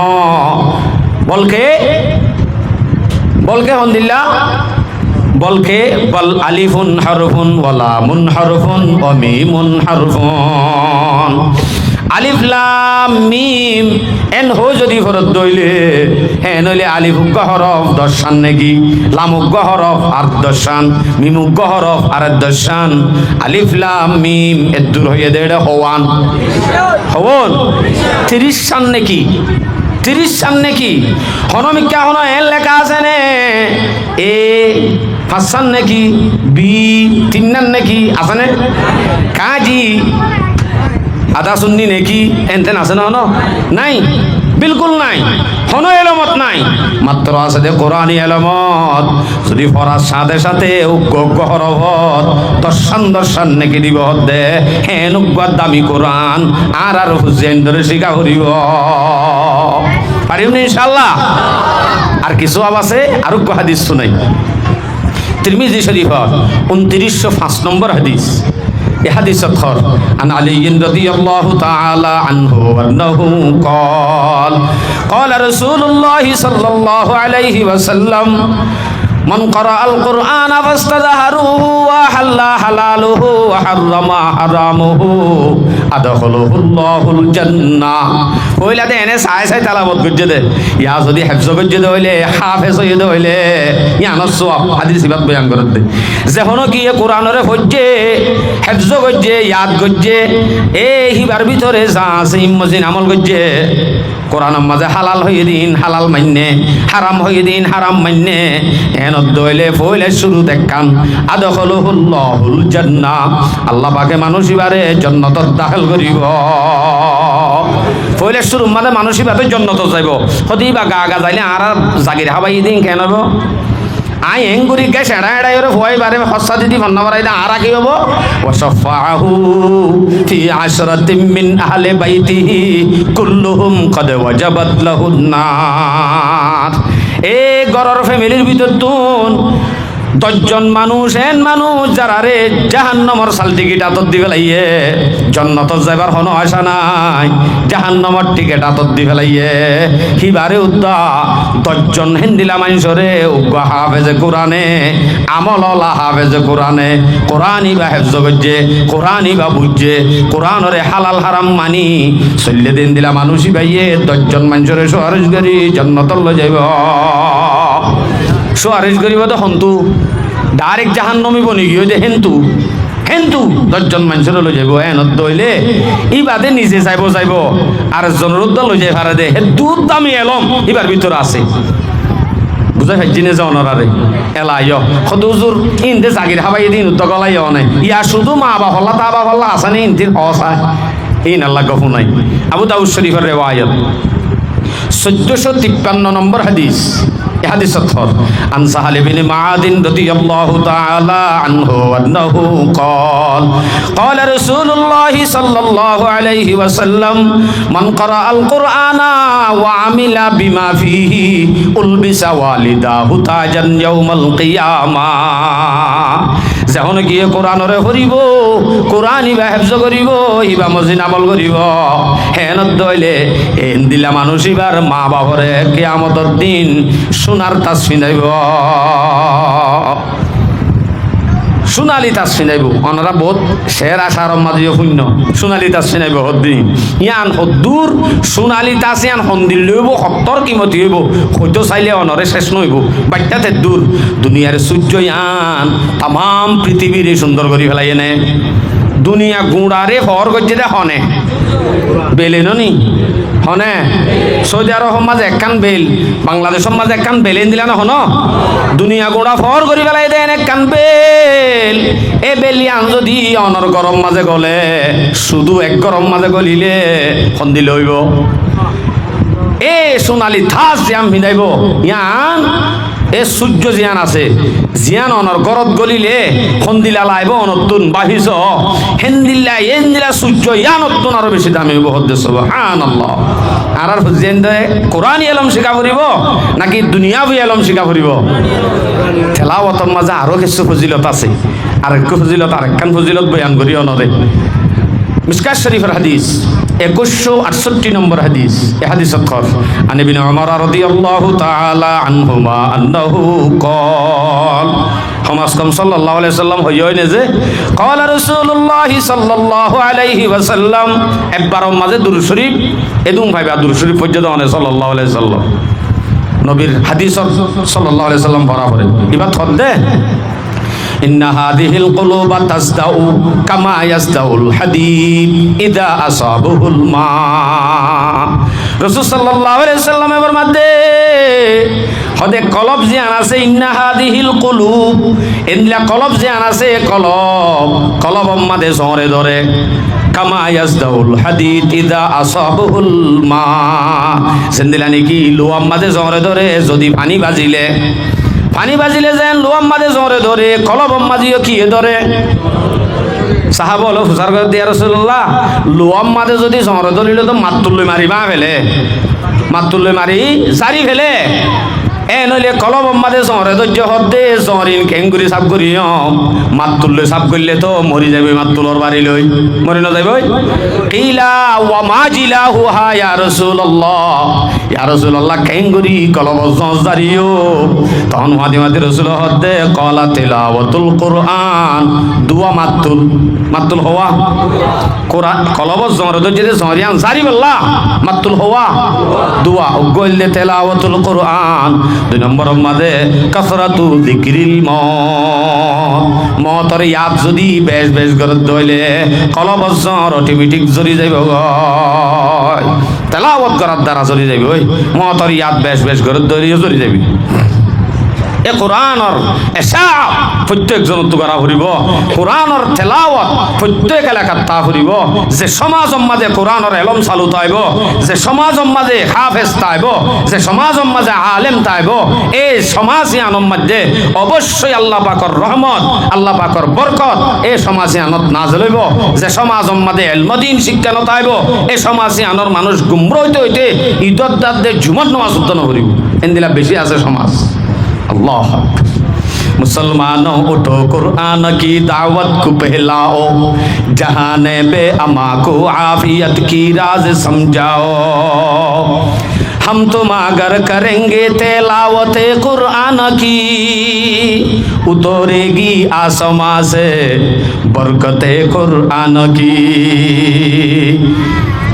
বলকে হন্দিল্লা বলকে বল আলিফুন হারফুন ওয়ালা মুন হারফুন ওয়া মিমুন হারফুন আলিফ লাম মিম এন হো যদি ফরদ দইলে হ্যাঁ নইলে আলিফ উগ্গ হরফ 10 শান নাকি লাম উগ্গ হরফ আর 10 শান মিম উগ্গ হরফ আর 10 শান আলিফ লাম মিম এর দূর হয়ে দেড় হওয়ান 30 শান নাকি 30 শান নাকি হনমিকা হন এন লেখা আছে নে এ 5 শান নাকি বি 3 নান নাকি আছে নে কাজি আদা সুন্নি নাকি এনতেন আছে না নাই বিলকুল নাই হন এলমত নাই মাত্র আছে দে কোরআনী এলমত যদি পড়ার সাথে সাথে উগ্গ হরফত 10 শান নাকি দিব দে হেন উগ্গ দামি কোরআন আর হুসেন ধরে শিখা করিব পারিব ইনশাআল্লাহ আর কিছু আছে আর হাদিস শুনাই তিরমিজি শরীফর 2905 নম্বর হাদিস এই হাদিস খর আন আলী রাদিয়াল্লাহু তাআলা আনহু আন্নাহু قال قال رسول الله صلى الله عليه وسلم من قرأ القرآن فاستظهره وحل حلاله وحرم حرامه أدخله الله الجنة কইলা দে এনে সাই সাই তালাবত করছে দে ইয়া যদি হেফজ করছে দে হইলে হাফেজ হইয়ে দে হইলে ইয়ানোর সওয়াব হাদিস সিবাত বয়ান করে দে যখন কি কোরআনরে হজ্জে হেফজ করছে ইয়াদ করছে এই হিবার ভিতরে যা আছে ইমজিন আমল করছে কোরআনের মাঝে হালাল হয়ে দিন হালাল মান্যে হারাম হয়ে দিন হারাম মান্যে এনত দইলে ফইলে শুরু দেখান আদখলুহুল্লাহুল জান্নাহ আল্লাহ পাকে মানুষ ইবারে জান্নাতত দাখিল করিব ফইলে শুরু মাঝে মানুষ ইবারে জান্নাতত যাইব হদি বা গা যাইলে আর জাগির হাবাই দিন কেন হবো আই এঙ্গুরি গে সেড়া এড়াই ওরে ভয় বারে হস্তা দিদি ফন্না বারাই দা আর কি হবো ওয়াসাফাহু ফি আশরাতিন মিন আহলি বাইতিহি কুল্লুহুম কদ ওয়াজাবাত লাহুন নার এ গরর ফ্যামিলির ভিতর তুন 10 জন মানুষ যারা রে জাহান্নামের সাল টিকিট আতত দি ফেলাইয়ে জান্নাতত যাইবার হনো আশা নাই জাহান্নামের টিকিট আতত দি ফেলাইয়ে হিবারে উদ্দা 10 জন হিন্দিলা মানুষরে উগ্গা হাফেজে কোরআনে আমললা হাফেজে কোরআনে কোরআনই বা হেফজ করছে কোরআনই বা বুঝছে কোরআনরে হালাল হারাম মানি চল্লে দিন দিলা মানুষই ভাইয়ে 10 জন মানুষরে সুয়ারিশ করি জান্নাতত লই যাইব সুয়ারিশ করিব তো হন্তু ডাইরেক্ট জাহান্নামী বনি গিয়ে যে হেন্তু 10 জন মানুষের লই যাইব এনত দইলে ই বাদে নিজে যাইব আর জনরুদ্দ লই যাই ফারে দে হে দুধ দামি এলম ইবার ভিতর আছে বুঝা হাজিনে যাও নরারে এলাইও খদুজুর ইনতে জাগির হাবাই দিন উদ্দ গলাই অনে ইয়া শুধু মা বাবা তা বাবা আসানি ইনতির হসা ইন আল্লাহ গফু নাই আবু দাউদ শরীফের রিওয়ায়াত 1453 নম্বর হাদিস حديث الثور عن سهل بن معاذ رضي الله تعالى عنه أنه قال قال رسول الله صلى الله عليه وسلم من قرأ القرآن وعمل بما فيه ألبس والداه تاجا يوم القيامة যখন গিয়ে কোরআনরে পড়িব কোরআন ইবা হেফজ করিব ইবা মজিন আমল করিব হেনত দইলে এন দিলা মানুষ ইবার মা বাপরে কিয়ামতের দিন সোনার তাজ পিন্ধাইব সোনালি তাজ পিন্ধাইব অনারা বহুত শের আশার মাঝে শূন্য সোনালি তাজ পিন্ধাইব হদ্দিন ইয়ান হদ্দুর সোনালি তাজ ইয়ান সন্দিল লইব সত্তর কিমতি হইব হয়তো চাইলে অনরে শেষ নইব বাচ্চাতে দূর দুনিয়ার সূর্য ইয়ান তাম পৃথিবীর সুন্দর করি ফেলাই এনে দুনিয়া গুঁড়ারে হর করছে দে হনে বেলে নি হনে সৌদি আরব মাঝে একখান বেল বাংলাদেশের মাঝে একখান বেলেন দিলা না হন দুনিয়া গোড়া ফর করি পেলাই দেন একখান বেল এ বেলিয়ান যদি অনর গরম মাঝে গলে শুধু এক গরম মাঝে গলিলে সন্দিল হইব এ সোনালি থাস জিয়াম ভিনাইব ইয়ান এ সূর্য জিয়ান আছে জিয়ান অনর গরত গলিলে সন্দিলা লাইব অনতুন বাহিস হেন্দিল্লা এন্দিলা সূর্য ইয়ানতুন আরো বেশি দামি হইব হদ্দে সুবহানাল্লাহ আর জেন্দে কোরআনি এলম শিখা পড়িব নাকি দুনিয়াবি এলম শিখা পড়িব তেলাওয়াতর মাঝে আরো কিছু ফজিলত আছে আরেক ফজিলত আরেকখান ফজিলত বয়ান করি অনরে মিশকাত শরীফের হাদিস 2168 নম্বর হাদিস এই হাদিস অক্ষর আন ইবনে উমর রাদিয়াল্লাহু তাআলা আনহুমা আন্নাহু قال হামাসকাম সাল্লাল্লাহু আলাইহি সাল্লাম হইয়নে যে قال রাসূলুল্লাহ সাল্লাল্লাহু আলাইহি ওয়াসাল্লাম একবার মাঝে দুরূদ শরীফ এদুম ভাইবা দুরূদ শরীফ পর্যন্ত অনে সাল্লাল্লাহু আলাইহি সাল্লাম নবীর হাদিস সাল্লাল্লাহু আলাইহি সাল্লাম বরা করে ইবাত হদে إن هذه القلوب تزدأ كما يزدأ الحديد إذا أصابه الماء رسول صلى الله عليه وسلم فرماتے হদে কলব জিয়ান আছে ইন্না হাদিহিল কুলুব ইনলা কলব জিয়ান আছে কলব মাদে জরে ধরে কামা ইয়াজদাউল হাদিদ ইদা আসাবহুল মা সেন্দিলা নাকি লোয়াম মাদে জরে ধরে যদি পানি বাজিলে যেন লোয়াম মাঝে জরে ধরে কলবম মাঝিও কি ধরে সাহাবা হলো হুসার করে দিয়া রাসূলুল্লাহ লোয়াম মাঝে যদি জরে ধরিলে তো মাতুল্লে মারি বা ফেলে মাতুল্লে মারি জারি ফেলে এ নইলে কলব মাঝে জরে ধৈর্য হতে জরিন কেঙ্গুরি সাপ করি মাত তুললে সাপ করলে তো মরি যাবে মাত তুলর বাড়ি লই মরি না যাইব কিলা ওয়া মাজিলা হুহা ইয়া রাসূলুল্লাহ কেঙ্গুরি কলব জজারিও তখন মাদি মাদি রাসূল হতে কলা তিলাওয়াতুল কুরআন দুয়া মাতুল হওয়া কোরআন কলব জরে ধৈর্য যে জরিয়ান জারি বল্লা মাতুল হওয়া দুয়া গইলে তেলাওয়াতুল কুরআন দুই নম্বর মাঝে কাসরাতু যিকরিল মতর ইয়াদ যদি বেশ বেশ করে দইলে কলব জর অটোমেটিক জরি যাইব তেলাওয়াত করার দ্বারা জরি যাইব ওই মতর ইয়াদ বেশ বেশ করে দইলে জরি যাবি এ কোরআনৰ এসাব প্ৰত্যেকজনত করা ফুৰিব কোরআনৰ তেলাওয়াত প্রত্যেক এলাকাত তা ফুৰিব যে সমাজৰ মাঝে কোরআনৰ এলম চালু তাইব যে সমাজৰ মাঝে হাফেজ তাইব যে সমাজৰ মাঝে আলেম তাইব এই সমাজিয়ানৰ মাঝে অবশ্যই আল্লাহ পাকৰ রহমত আল্লাহ পাকৰ বরকত এই সমাজিয়ানত নাজল হইব যে সমাজৰ মাঝে এলমদিন শিক্ষা নতাইব এই সমাজিয়ানৰ মানুষ গুমরা হইতে হইতে ঈদত দাঁত ঝুমত নামাজ উদ্যান ফুৰিব এনদিলা বেশি আছে সমাজ अल्लाह मुसलमानों उठो कुरान की दावत को पहलाओ जहाने बे अमा को आफियत की राज समझाओ हम तुम अगर करेंगे तिलावत कुरान की उतरेगी आसमां से बरकत कुरान की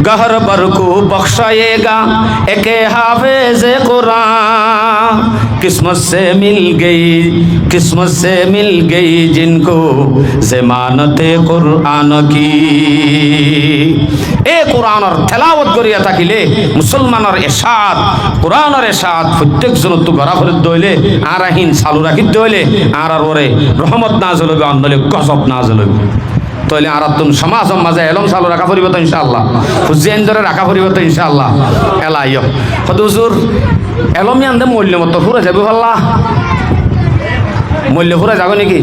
गहर बर को बख्शाएगा एक हाफिज कुरान किस्मत से मिल गई जिनको ज़मानत कुरान की ए कुरानर तेलावत करिया থাকিলে মুসলমানের এরশাদ কুরআনের এরশাদ প্রত্যেক জনত গরা করে দইলে আর আহিন চালু রাখি দইলে আর ওরে রহমত নাযিল হবে আনলে গজব নাযিল হবে তাহলে আর তুম সমাজের মাঝে এলম চালু রাখা পড়িব তো ইনশাআল্লাহ হুজেন ধরে রাখা পড়িব তো ইনশাআল্লাহ এলাইও হুজুর এলমি আনতে মূল্য মতো ফুরে যাবে ভাল্লা মূল্য ফুরে যাবে নাকি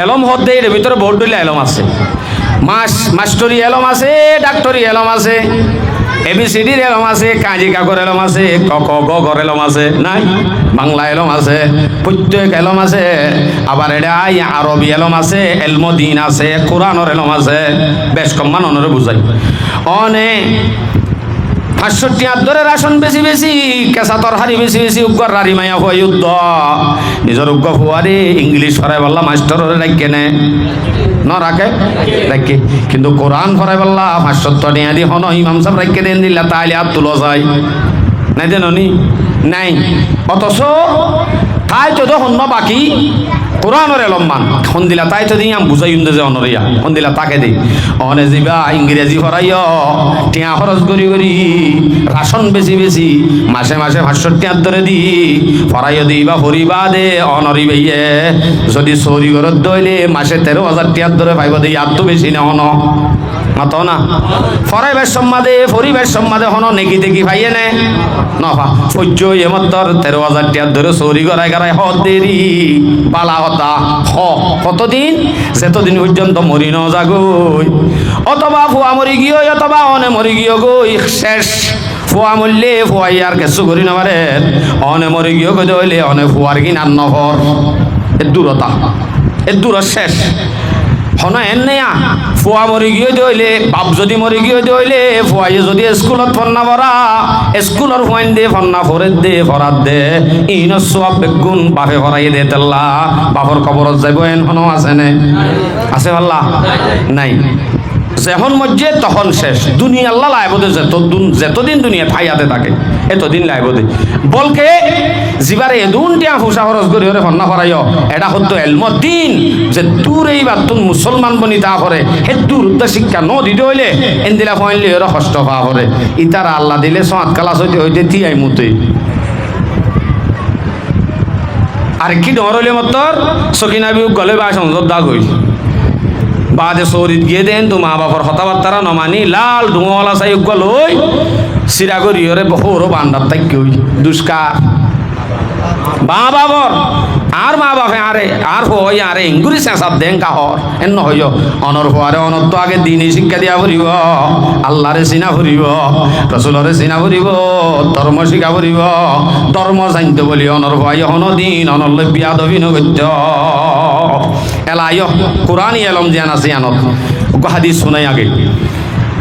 এলম হতে এর ভিতরে বহুত দিলে এলম আছে মাস্টরি এলম আছে ডাক্তারি এলম আছে এবিসিডির এলম আছে কাজী কাগর এলম আছে ক ক গ ঘর এলম আছে নাই বাংলা এলম আছে প্রত্যেক এলম আছে আবার এটা আরবি এলম আছে এলমদিন আছে কোরআনের এলম আছে বেশ কম মানুষরে বুঝাই অনে 65 ধরে রাশন বেশি বেশি কেঁচা তরহারি বেশি বেশি উগ্র রারি মায়া হওয়া যুদ্ধ নিজের উগ্র ফুয়ারে ইংলিশ ফরাই বললাম মাস্টারের রাখে নে ন রাখে রাখে কিন্তু কোরআন ফরাই বললা 500 নিয়ে দি হন ইমাম সাহেব রাখে দেন দিলা তাইলে আর তুলো যায় নাই দেন নাই অথচ তাই তো হন্য বাকি কোরআনের এলম্মান হন্দিলা তাই তো দিই বুঝাই যে অনরিয়া হন্দিলা তাকে দিই অনে যাবা ইংরেজি ফরাইয় টিয়া খরচ করি করি রাশন বেশি বেশি মাসে মাসে 500 ধরে দি ফরাইয় দিবা ফরিবা দে অনরি ভাইয়ে যদি চৌরি ঘরত দইলে মাসে 13,000 ধরে পাইব দিই আর তো বেশি না হন মাত না ফরাইবের সম্মাদে হন নেকি দেখি ভাইয়ে নে নফা সহ্য এমত্তর 13,000 ধরে চৌরি গড়াই গড়াই হ দেরি পালা হতা হ কতদিন সেতদিন পর্যন্ত মরি ন যাগই অথবা ফুয়া মরি গিয়ে অথবা অনে মরি গিয়ে গই শেষ ফুয়া মরলে ফুয়াই আর কিছু করি না পারে অনে মরি গিয়ে গই দইলে অনে ফুয়ার কি নান নহর এর দূর শেষ হন এয়া ফুয়া মরি গিয়ে দইলে বাপ যদি মরি গিয়ে দইলে ফুয়াই যদি স্কুলত ফন্না ভরা স্কুলের ফুয়াইন দে ফন্না ফরে দে ফরাত দে ইন সব বেগুন বাপে ভরাই দে তেল্লা বাপর খবরত যাইব এন হন আছে নে আছে ভাল্লা নাই যখন মজ্জে তখন শেষ দুনিয়া আল্লাহ লাইবদে যতদিন দুনিয়া ঠাইয়াতে থাকে এতদিন লাইবদে বলকে জিবারে এদুন টিয়া ফুসা খরচ করি হরে ফন্না ফরাইও এটা হতো এলমদ্দিন যে দূর এই বাতুন মুসলমান বনি তা করে হে দূর শিক্ষা ন দিতে হইলে এনদিলা ফয়েনলি ওরা কষ্ট পাওয়া করে ইতারা আল্লাহ দিলে সাত কালাস হইতে তিয়াই মুতে আর কি ডর হইলে মতর সকিনাবি গলে বা সংযোগ দাগ হই বাদে শরীর গিয়ে দেন তো মা বাবার কথাবার্তারা নমানি লাল ডুঙলা চাই গল ওই সিরা করি ওরে বহু বান্ডার তাই দুষ্কার মা বাবর আর মা বাপে আরে আর হই আরে ইঙ্গুরি চেঁচাত দেন কাহর এন হইয় অনর হওয়ারে অনর তো আগে দিনই শিক্ষা দিয়া ফুরিব, আল্লাহরে চিনা ফুরিব, রসুলরে চিনা ফুরিব, ধর্ম শিখা ফুরিব, ধর্ম জানতে বলি অনর হওয়াই হনদিন অনরলে বিয়া দবি নগত্য এলাইয় কোরআনই এলম জ্ঞান আছে আনত হাদিস শুনাই আগে।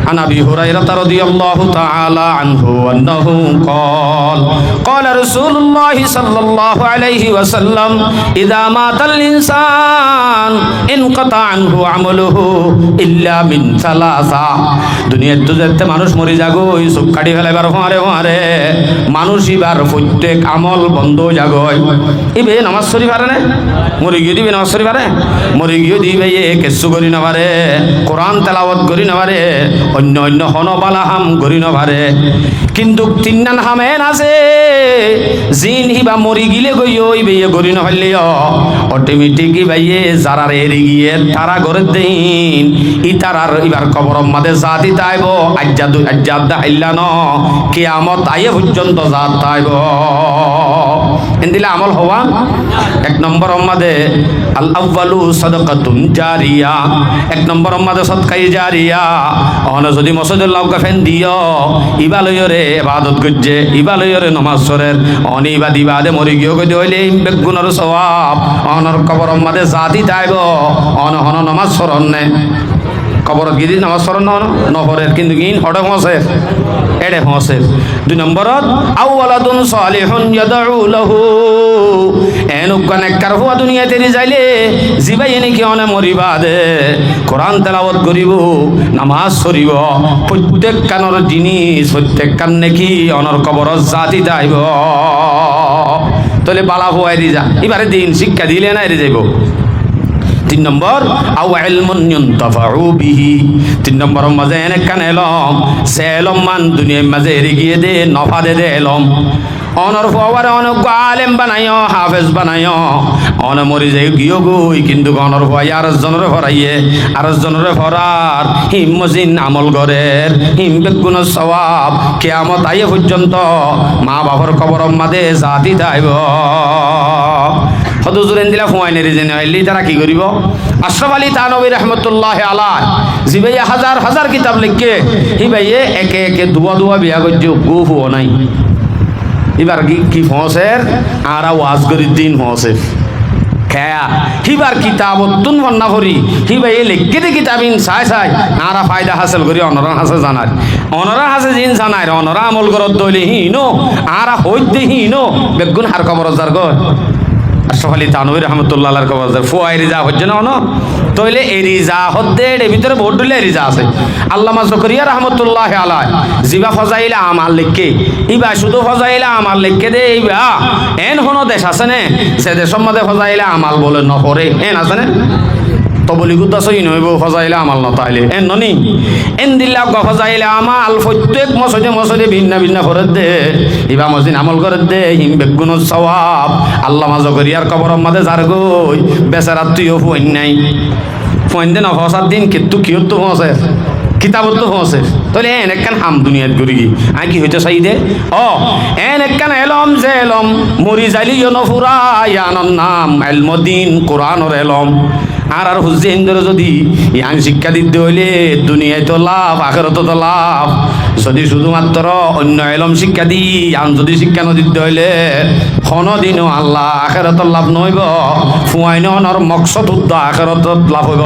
عن أبي هريرة رضي الله تعالى عنه أنه قال قال رسول الله صلى الله عليه وسلم إذا مات الإنسان انقطع عنه عمله إلا من ثلاثة দুনিয়ার তো যেতে মানুষ মরে যাগই চোখ কাটি ফেলাইবার হওয়ারে হওয়ারে মানুষ এবার প্রত্যেক আমল বন্ধ যাগই ইবে নামাজ শরীফ পারে না মরে গিয়ে দিবে নামাজ শরীফ পারে মরে গিয়ে দিবে কেসু করি না পারে কোরআন তেলাওয়াত করি না পারে অন্য অন্য হনবালা হাম করি না পারে কিন্তু তিন্নান হামেন আছে জিন হিবা মরি গিলে গইও ইবে করি না হইলেও অটোমেটিক ইবাইয়ে যারা এরি গিয়ে তারা করে দেন ই তারার এবার কবর মাদে জাতি তাইব আজ্জাদ আইল্লা ন কিয়ামত আয়ে পর্যন্ত জাত তাইব এন্দিলা আমল হওয়া এক নম্বর মাদে আল আউয়ালু সাদাকাতুন জারিয়া এক নম্বর মাদে সদকায়ে জারিয়া অন যদি মসজিদুল লাউকা ফেন দিও ইবালয়রে ইবাদত গজ্জে ইবালয়রে নামাজ সরের অনিবা দিবাদে মরি গিয়ে কই হইলে বেগুনার সওয়াব অনর কবর মাদে জাতি তাইব অন হন নামাজ সরন নে কবর গিদি নামাজ সরন নহরের কিন্তু গিন হড়ে হসের এড়ে হসের দুই নম্বরত আউওয়ালাদুন সালিহুন ইয়াদউ লাহু এনুকান একবার হুয়া দুনিয়াতে নি যাইলে জিবাই নাকি অনে মরিবা দে কোরআন তেলাওয়াত করিব নামাজ পড়িব প্রত্যেক কানর জিনিস প্রত্যেক কান নাকি অনর কবর জাতি দাইব তাহলে বালা হুয়াই দি যা এবারে দিন শিক্ষা দিলে না এরে যাইব। তিন নম্বর আও ইলমুন ইউনতাফাউ বিহি তিন নম্বর মাঝে এনে কান এলম সে এলম মান দুনিয়ার মাঝে এরি গিয়ে দে নফা দে দে এলম অনর ফওয়ার অনক আলেম বানাইও হাফেজ বানাইও অন মরি যাই গিয়ে গই কিন্তু অনর ফয় আর জনের ফরাইয়ে আর জনের ফরার হিমজিন আমল গরের হিম বেগুন সওয়াব কিয়ামত আইয়ে পর্যন্ত মা বাবার কবর মাঝে জাতি দাইব হদুজুরেন দিলা ফুয়াইনের জেনে হইলি তারা কি করিব আশরাফ আলী থানভী রহমতুল্লাহ আলাইহি জিবাইয়া হাজার হাজার কিতাব লিখকে হিবাইয়ে একে একে দুয়া দুয়া বিয়া গজ্জু গুফ ও নাই এবার কি ফসের আর ওয়াজ করি দিন ফসে খেয়া হিবার কিতাব তুন বন্যা করি হিবাইয়ে লিখকে দে কিতাবিন সাই সাই আরা ফায়দা হাসিল করি অনরা হাসে জানার অনরা হাসে জিন জানার অনরা আমল করত দইলে হিনো আরা হইতে হিনো বেগুন হার কবর জার গো আশরাফ আলী থানভী রহমতুল্লাহ আলাইহির কবর ফুয়াই রিজা হচ্ছে না অন তইলে এই রিজা হদ্দে এর ভিতরে বহুত ডলে রিজা আছে আল্লামা যাকারিয়া রহমতুল্লাহ আলাইহি জিবা ফজাইলা আমাল লিখকে ইবা শুধু ফজাইলা আমাল লিখকে দে ইবা এন হনো দেশ আছে না সে দেশের মধ্যে ফজাইলা আমাল বলে ন করে এন আছে না তবলি গুদাসই নইব ফজাইলা আমাল ন তাইলে এন ননি এন দিল্লা গ ফজাইলা আমাল প্রত্যেক মসজিদে ভিন্ন ভিন্ন করে দে ইবা মসজিদ আমল করে দে হিম বেগুন সওয়াব আল্লামা যাকারিয়ার কবরের মধ্যে যার গই বেচারা তুইও ফুইন নাই ফুইন দে ন ফসাদ দিন কিতু কিয়ত তো ফসে কিতাবত তো ফসে তাহলে এন একখান হাম দুনিয়াত গরি কি আই কি হইতে চাই দে এন একখান এলম যে এলম মরি যাইলি নফুরা ইয়ানর নাম ইলমুদ্দিন কোরআনর এলম আর হুসেন ধরে যদি ইয়াং শিক্ষা দিতে হইলে দুনিয়ায় তো লাভ আখিরাতে তো লাভ যদি শুধুমাত্র অন্য এলম শিক্ষা দি আন যদি শিক্ষা ন দিতে হইলে কোনদিনও আল্লাহ আখিরাতে লাভ নইব ফুয়াইনর মকসদ উদ্দ আখিরাতে লাভ হইব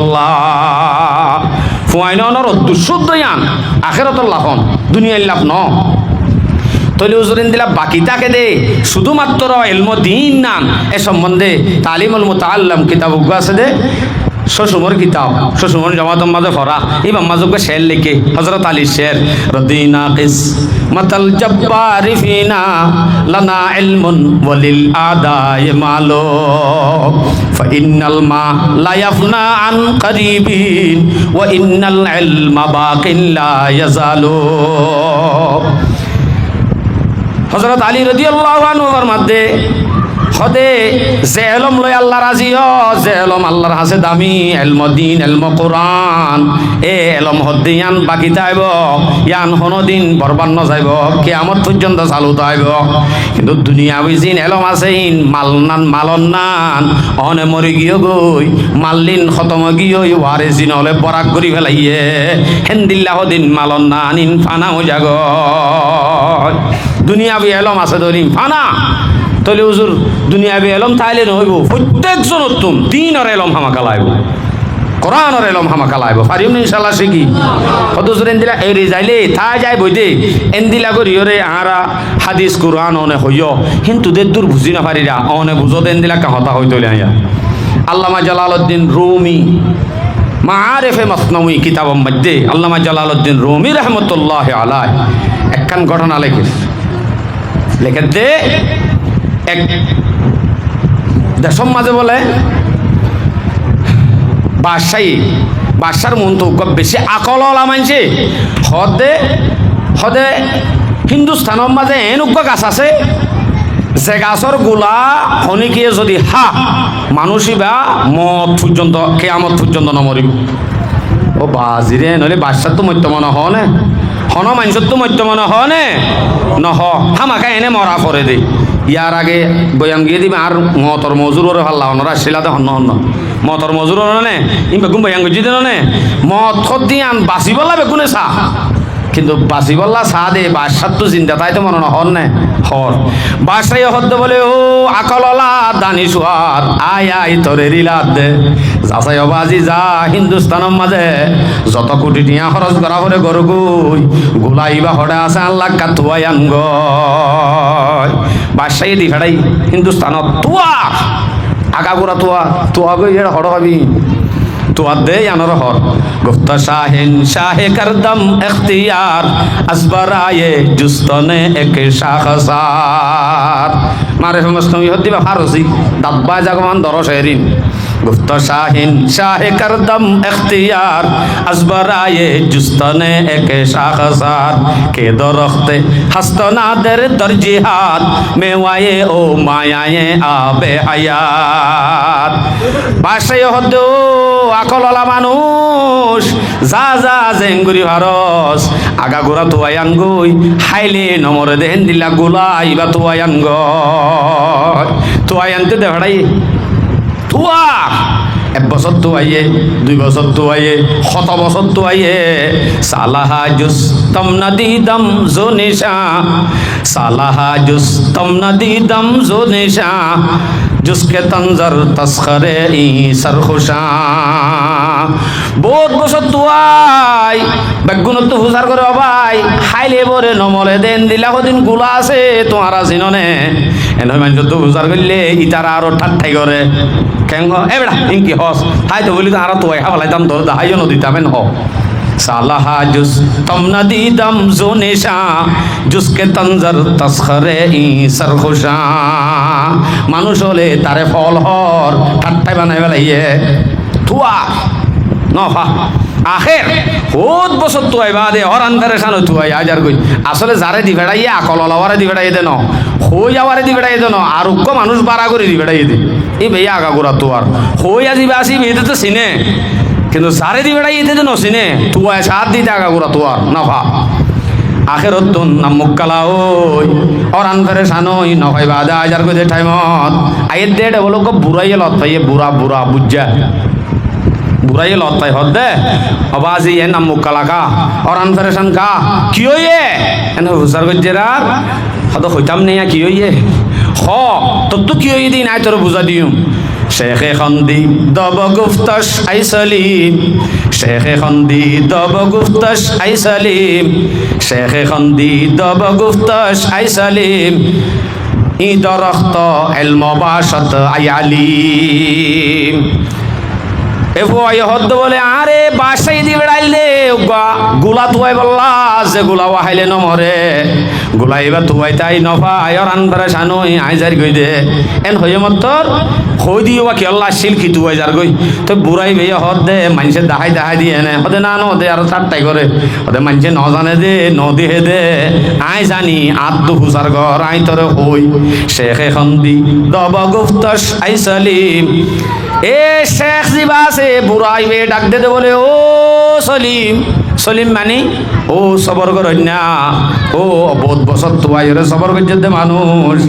ফুয়াইনর উদ্দেশ্য ইয়ান আখিরাতে লাভ দুনিয়ায় লাভ ন তৈলি হুজুরিন দিলা বাকি তাকে দে শুধুমাত্র ইলমুদ্দিন নাম এ সম্বন্ধে তালিমুল মুতাআল্লিম কিতাব আছে দে শ্বশুমর কিতাব শ্বশুমর জামাত মাঝে ফরা ইমাম মাজুকে শের লিখে হযরত আলী শের রদিনা কিস মাতাল জব্বার ফিনা লানা ইলমুন ওয়ালিল আদায় মালো ফাইনাল মা লা ইয়াফনা আন করিবিন ওয়া ইন্নাল ইলমা বাকিন লা ইয়াজালু হযরত আলী রাদিয়াল্লাহু আনহু ফরমাতে হদে যে এলম লই আল্লাহ রাজি যে এলম আল্লাহর হাসে দামি এলম দিন এলম কোরআন এ এলম হদ্দে ইয়ান বাকি তাইব ইয়ান হনো দিন বরবাদ ন যাইব কিয়ামত পর্যন্ত চালু তাইব কিন্তু দুনিয়াবি জিন এলম আছে ইন মালনান মালন্নান অনে মরি গিয়ে গই মাল্লিন খতম গিয়ে ওয়ারে জিন হলে বরাক করি ফেলাইয়ে হেন্দিল্লাহ দিন মালন্নান ইন ফানাও জাগ দুনিয়াবি এলম আছে ধরিম ফানা তলে হুজুর দুনিয়াবি এলম তাইলে নহইব প্রত্যেকজন উত্তম দিনের এলম হামাকা লাইব কোরআনের এলম হামাকা লাইব পারিম ইনশাআল্লাহ শিখি হদুজুর এন্দিলা এরি যাইলে তাই যাই বইতে এন্দিলা করি ওরে আরা হাদিস কোরআন অনে হইয় কিন্তু দের দূর বুঝি না পারিরা অনে বুঝতে এন্দিলা কাহতা হইতো আইয়া আল্লামা জালালউদ্দিন রুমি মাআরিফে মাসনাউই কিতাবের মধ্যে আল্লামা জালালউদ্দিন রুমি রাহমাতুল্লাহ আলাইহি একখান ঘটনা লেখে দে এক দেশের মাঝে বলে বাদশার মন তো বেশি আকলওয়ালা মানছে হদে হদে হিন্দুস্তানের মাঝে এনুক গাছ আছে যে গাছর গোলা হনিকিয়ে যদি মানুষই বা মত পর্যন্ত কেয়ামত পর্যন্ত নমরিব ও বাজিরে নইলে বাদশার তো মত্য মনে হনে হন মানুষের তো মত্য মনে হনে নহ হামাকা এনে মরা পরে দে ইয়ার আগে বয়াম গিয়ে দিবে আর মতর মজুরে ভাল ওনারা শিলাতে হন্ন হন্ন মতর মজুর নে ইম বেগুন বয়াম গজি দেন নে মত খদ দিয়ে আন বাঁচি বললা বেগুনে চা কিন্তু বাঁচি বললা চা দে বাদশার তো চিন্তা তাই তো মনে হন নে হর বাদশাই হদ্দ বলে ও আকললা দানি সুয়ার আয় আয় তোরে রিলাত দে যাচাই অবাজি যা হিন্দুস্তানের মাঝে যত কোটি টিয়া খরচ করা পরে গরু গুই গোলাই বা হড়ে আছে আল্লাহ কাতুয়াই আঙ্গ বাদশাই দি ফেড়াই হিন্দুস্তানত তুয়া আগাগোড়া তুয়া গই এর হড় হবি তুয়া দে আনর হর গুফত শাহিন শাহে করদম ইখতিয়ার আসবরায়ে জুস্তনে এক শাখসার মারে সমস্তমি হদি বা ফারসি দাব্বা জাগমান দরস এরিন গুফত শাহিন শাহে করদম ইখতিয়ার আসবরায়ে জুস্তনে এক শাখসার কে দরখতে হস্তনাদের দরজিহাত মেওয়ায়ে ও মায়ায়ে আবে হায়াত বাসায় হদ আকললা মানুষ যা যা জেঙ্গুরি ভারস আগা গোড়া তোয়ায়ান গই হাইলে নমরে দেহেন দিলা গোলাই বা তোয়ায়ান তোয়ায়ানতে দেখাই তুয়া এক বছর তো আইয়ে 2 বছর তো আইয়ে 100 বছর তো আইয়ে সালাহা জুস্তম নদীদম জো নিশা সালাহা জুস্তম নদীদম জো নিশা जिसके तंजर तस्खरे ई सरखुशा बहुत बছর তুয়াই বেগুন তো হুজার করে ভাই হাইলে বরে নমলে দেন দিলা কদিন গুলা আছে তোমার চিননে এনে মানুষ তো হুজার করলে ইতারা আরো ঠাট্টাই করে কেন এ বেড়া ইনকি হস হাই তো বলি তো আরো তুয়াই হাওলাইতাম তোর দাহাইও নদী তাবেন হ सालहा जुस तम नदी दम जो निशा जुसके तंजर तस्खरे ई सरखुशा মানুষ হলে তারে ফল হর ঠাট্টাই বানাই বেলাইয়ে তুয়া নফা আখের বহুত বছর তুয়াই বাদে হর আন্ধারে খানো তুয়াই আজার কই আসলে যারে দি বেড়াইয়ে আকলওয়ারে দি বেড়াইয়ে দেন হই আওয়ারে দি বেড়াইয়ে দেন আর উক্ক মানুষ বাড়া করে দি বেড়াইয়ে দে এই ভাইয়া আগাগোড়া তুয়ার হই আজিবে আসি মেয়েতে তো চিনে কিন্তু সারে দি বেড়াই এতে নসিনে তুয়া সাত দিতে আগা গোড়া তুয়ার নফা আখেরত তুন নাম মুক্কালা ওই অরান ফেরে সানই নফাই বাদা আজার কই দে টাইমত আইয়ের দে বলো গো বুড়াইয়ে লত পাইয়ে বুড়া বুড়া বুঝা বুড়াইয়ে লত পাই হদ দে অবাজি এ নাম মুক্কালা কা অরান ফেরে সান কা কি হইয়ে এনে হুসার গজ্জেরার হদ হইতাম নেয়া কি হইয়ে হ তোর তো কি হইয়ে দিন আই তোর বুঝা দিও শেখ খন্দি দব গুফতাস আই সলিম শেখ খন্দি দব গুফতাস আই সলিম শেখ খন্দি দব গুফতাস আই সলিম ই দরখত ইলম বাশত আই আলিম এফো আই হদ বলে আরে বাসাই দি বেড়াইলে গুলা তুয়াই বললা যে গুলা ওয়াহাইলে নমরে গুলাই বা তুয়াই তাই নফা আয়র আনবারে সানুই আইজার গই দে এন হয়ে মতর হই দিও বা কি আল্লাহ শিল খিতু হয়ে যার গই তো বুড়াই বেয়ে হদ দে মানুষের দেখাই দিয়ে নে হদে না দে আরো চারটাই করে হদে মানুষে ন জানে দে নদী হে দে আই জানি আত্মু হুসার ঘর আই তোরে হই শেখে খন্দি দব গুফতস আই সলিম এ শেখ জিবা আছে বুড়াই বে ডাক দে বলে ও সলিম সলিম মানি ও সবর করেন না ও বহুত বছর তোয়াইরে সবর করছে মানুষ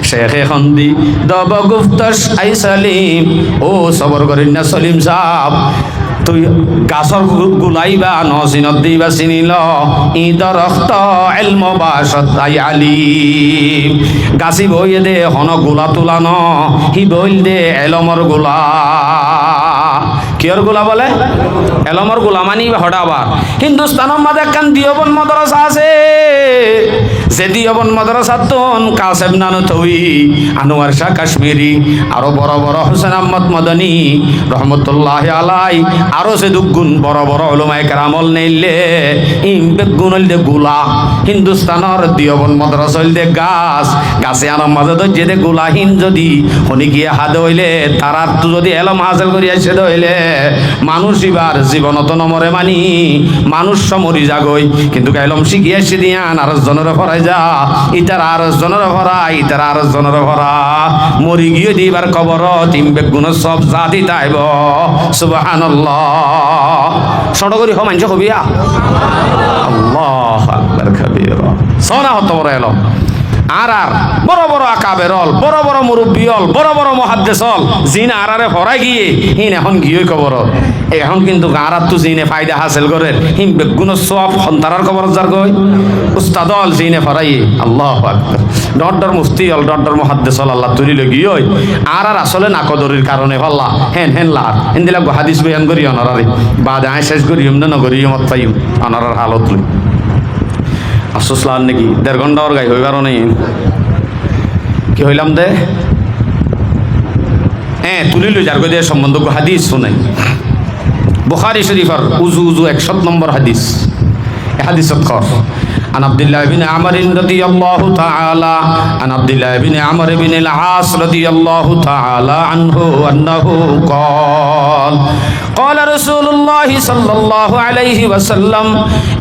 শেখে খন্দি দব গুফতস আই সলিম ও সবর করেন না সলিম সাহ তুই গাছর গুলাইবা নচিনত দিবা চিনিল ইদর রক্ত এলম বাসত আই আলিম গাছি বইয়ে দে হন গোলা তোলান হি বইল দে এলমর গোলা কিয়র গোলা বলে এলমর গোলা মানি হঠাবার হিন্দুস্তানের মাঝে একখান দিয়বন মাদ্রাসা আছে যে দিয়বন মাদ্রাসা তোন কাসেম নানো থই আনোয়ার শাহ কাশ্মীরি আরো বড় বড় হোসেন আহমদ মদনী রহমতুল্লাহ আলাই আরো সে দুগুণ বড় বড় ওলামায়ে কেরামল নেইলে ইম বেগুন হইল দে গোলা হিন্দুস্তানের দিয়বন মাদ্রাসা হইল দে গাছে আনার মাঝে তো যে গোলাহীন যদি হনি গিয়ে হাতে হইলে তারা তো যদি এলম হাসিল করি আসে হইলে মানুষ এবার জীবনত নমরে মানি মানুষ সমরি যাগই কিন্তু এলম শিখিয়ে এসে দিয়ান আর জনের ভরাই যা ইতার আর জনের ভরা ইতার আর জনের ভরা মরি গিয়ে দিবার কবর তিন বেগুন সব জাতি তাইব সুবহানাল্লাহ ছোট করি হ মানুষ হবিয়া আল্লাহু আকবার কবীরা সোনা হত বড় এলম আর বড় বড় আকাবেরল বড় বড় মুরব্বিয়ল বড় বড় মুহাদ্দিসল জিন আরারে ফরাই গিয়ে হিন এখন গিয়ে কবর এখন কিন্তু গারাত তো জিনে ফায়দা হাসিল করে হিম বেগুন সব সন্তানার কবর যার গই উস্তাদল জিনে ফরাই আল্লাহু আকবার ডর মুফতি অল ডর মুহাদ্দিসল আল্লাহ তুলিলে গিয়ে আর আসলে নাকদরির কারণে হল্লা হেন লার ইন্দিলা হাদিস বয়ান করি অনারারে বাদ আয় শেষ করি না নগরী মত পাইম অনারার হালত লই আফসোস লাল নাকি 1.5 ঘন্টা ওর গাই হইবারও নেই কি হইলাম দে হ্যাঁ তুলিল যার গো দিয়ে সম্বন্ধ হাদিস শুনে বুখারী শরীফের উজু 100 নম্বর হাদিস হাদিস কর عن عبد الله بن عمرو رضي الله تعالى عن عبد الله بن عمرو بن العاص رضي الله تعالى عنه أنه قال قال رسول الله صلى الله عليه وسلم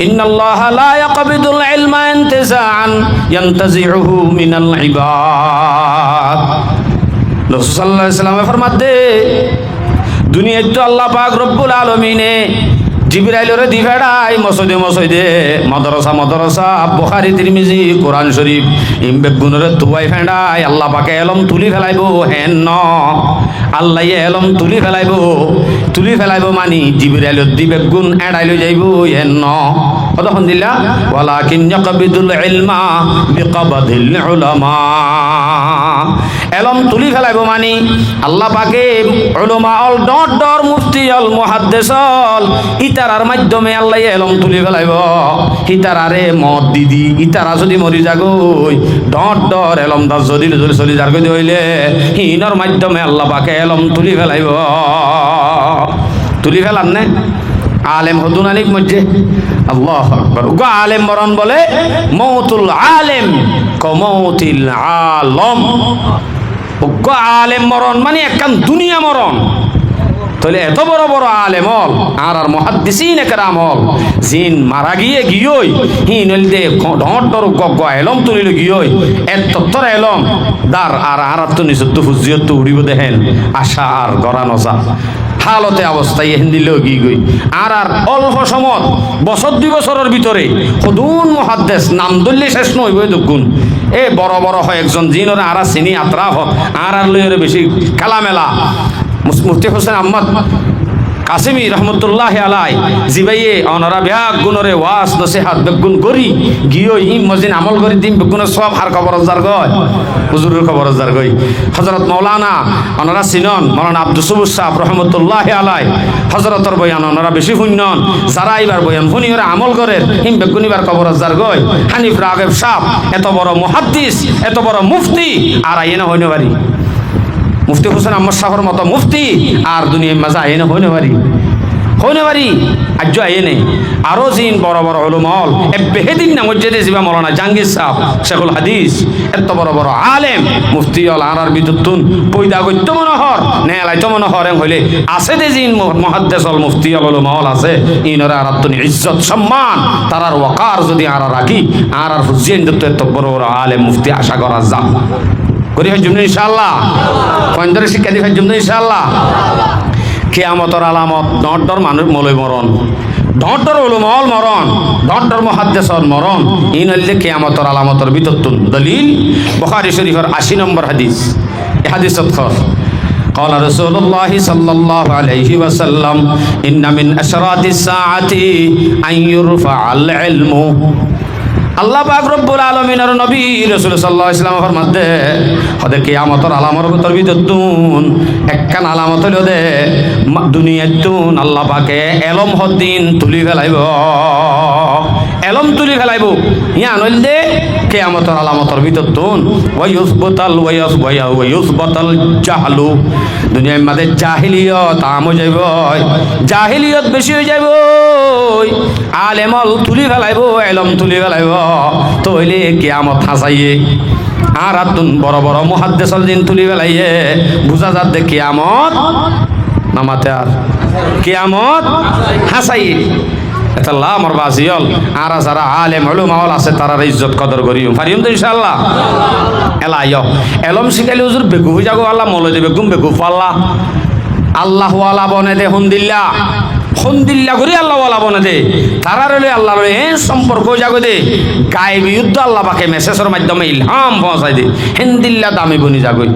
إن الله لا يقبض العلم انتزاعا ينتزعه من العباد رسول صلى الله عليه وسلم فرماتے দুনিয়া তো আল্লাহ পাক রব্বুল আলামিনে জিবরাইলরে দি ফেড়াই মসজিদে মাদ্রাসা বুখারী তিরমিজি কোরআন শরীফ ইমবে গুণরে তুয়াই ফেড়াই আল্লাহ পাকে এলম তুলি ফেলাইবো হেন ন আল্লাহ এলম তুলি ফেলাইবো মানি জিবরাইলর দিবে গুণ এড়াইলো যাইবো হেন ন কতক্ষণ দিলা ওয়ালাকিন ইয়াকবিদুল ইলমা বিকাবাদিল উলামা এলম তুলি ফেলাইবো মানি আল্লাহ পাকে উলামা অল ডর মুফতি অল মুহাদ্দিসল ইতারার মাধ্যমে আল্লাহ এলম তুলি ফেলাইব ইতারারে মত দিদি ইতারা যদি মরি যাগই ডর এলম দাস যদি চলি যার গতি হইলে হিনর মাধ্যমে আল্লাহ পাকে এলম তুলি ফেলাইব তুলি ফেলান নে আলেম হতুন আলিক মধ্যে আল্লাহু আকবার গো আলেম মরণ বলে মৌতুল আলেম কমৌতিল আলম গো আলেম মরণ মানে একখান দুনিয়া মরণ তাহলে এত বড় বড় আলেম হল আর মুহাদ্দিসিন একরাম হল জিন মারা গিয়ে গিয়ই হিনল দে ডর গগ এলম তুলিল গিয়ই এত তত্তর এলম দার আর তো নিসত ফুজিয়ত তো উড়িব দেখেন আশা আর গরানো যা হালতে অবস্থায় হিন্দি লগি গই আর অল্প সময় বছর 2 বছরের ভিতরে খুদুন মুহাদ্দিস নাম দল্লি শেষ নইব দুগুণ এ বড় বড় হয় একজন জিনরে আর চিনি আত্রা হোক আর লইরে বেশি কালামেলা মুফতি হোসেন আহমদ কাসিমি রহমতুল্লাহ আলাই জিবাইয়ে অনরা ব্যাগ গুণরে ওয়াস নসিহাত বেগুন করি গিয়ে ইম মসজিদ আমল করি দিম বেগুনের সব হার খবর যার গয় হুজুরের খবর যার গই হযরত মাওলানা অনরা সিনন মাওলানা আব্দুল সুবুর সাহেব রহমতুল্লাহ আলাই হযরতর বয়ান অনরা বেশি শুনন যারা এবার বয়ান শুনি ওরা আমল করে ইম বেগুনিবার খবর যার গয় হানিফ রাগেব সাহেব এত বড় মুহাদ্দিস এত বড় মুফতি আর আইনা হইনে পারি মুফতি হোসেন আহমদ সাহর মতো মুফতি আর দুনিয়ার মাঝে আইনে হইনে পারি হইনে বাড়ি আজ আইয়ে নেই আরো জিন বড় বড় হলো মল বেহেদিন না মসজিদে জিবা মৌলানা জাহাঙ্গীর সাহেব শেখুল হাদিস এত বড় বড় আলেম মুফতি অল আর বিদ্যুৎ পয়দা গত্য মনোহর নেলাইতো মনোহর হইলে আছে দে জিন মুহাদ্দিস অল মুফতি অল মল আছে ইনরা আর আত্মনি ইজ্জত সম্মান তারার ওয়াকার যদি আর রাখি আর হুজেন দত্ত এত বড় বড় আলেম মুফতি আশা করা যা করি হজুম ইনশাআল্লাহ পয়েন্টারে শিক্ষা দি হজুম ইনশাআল্লাহ কিয়ামতের আলামত ডর মানুষ মলই মরণ ডর হলো মল মরণ ডর মুহাদ্দিসর মরণ ইন হইলে কিয়ামতের আলামতের বিতত্তুন দলিল বুখারী শরীফের 80 নম্বর হাদিস এই হাদিসত খর قال رسول الله صلى الله عليه وسلم إن من أشراط الساعة أن يرفع العلم আল্লাহ পাক রব্বুল আলামিনের নবী রাসূল সাল্লাল্লাহু আলাইহি ওয়াসাল্লাম ফরমাতে হদে কিয়ামতের আলামতের ভিতরতুন একখান আলামত হলো দে দুনিয়াতুন আল্লাহ পাকে এলম হদ্দিন তুলি ফেলাইব এলম তুলি ফেলাইব ইয়া নইলে কিয়ামতের আলামতের ভিতরতুন ওয়ায়ুসবাতাল জাহলু দুনিয়ার মধ্যে জাহিলিয়ত আমো যাইব জাহিলিয়ত বেশি হয়ে যাইব আলেমল তুলি ফেলাইব এলম তুলি ফেলাইব তো হইলে কিয়ামত হাসাইয়ে আর আতুন বড় বড় মুহাদ্দিসল দিন তুলি ফেলাইয়ে বুঝা যাত দে কিয়ামত নামাতে আর কিয়ামত হাসাইয়ে এতাল্লাহ আমার বাসিয়ল আর যারা আলেম উলামা আছে তারার ইজ্জত কদর করিম পারিম তো ইনশাআল্লাহ এলাইও এলম শিখাইলে হুজুর বেকুফ যাগো আল্লাহ মলে দে বেকুম বেকুফ আল্লাহ আল্লাহ ওয়ালা বনে দে হুনদিল্লা হুনদিল্লা করি আল্লাহ ওয়ালা বনে দে তারা রইলে আল্লাহর এই সম্পর্ক জাগো দে গায়েবী যুদ্ধ আল্লাহ পাকে মেসেজের মাধ্যমে ইলহাম পৌঁছাই দে হিন্দিল্লা দামি বনি যাগই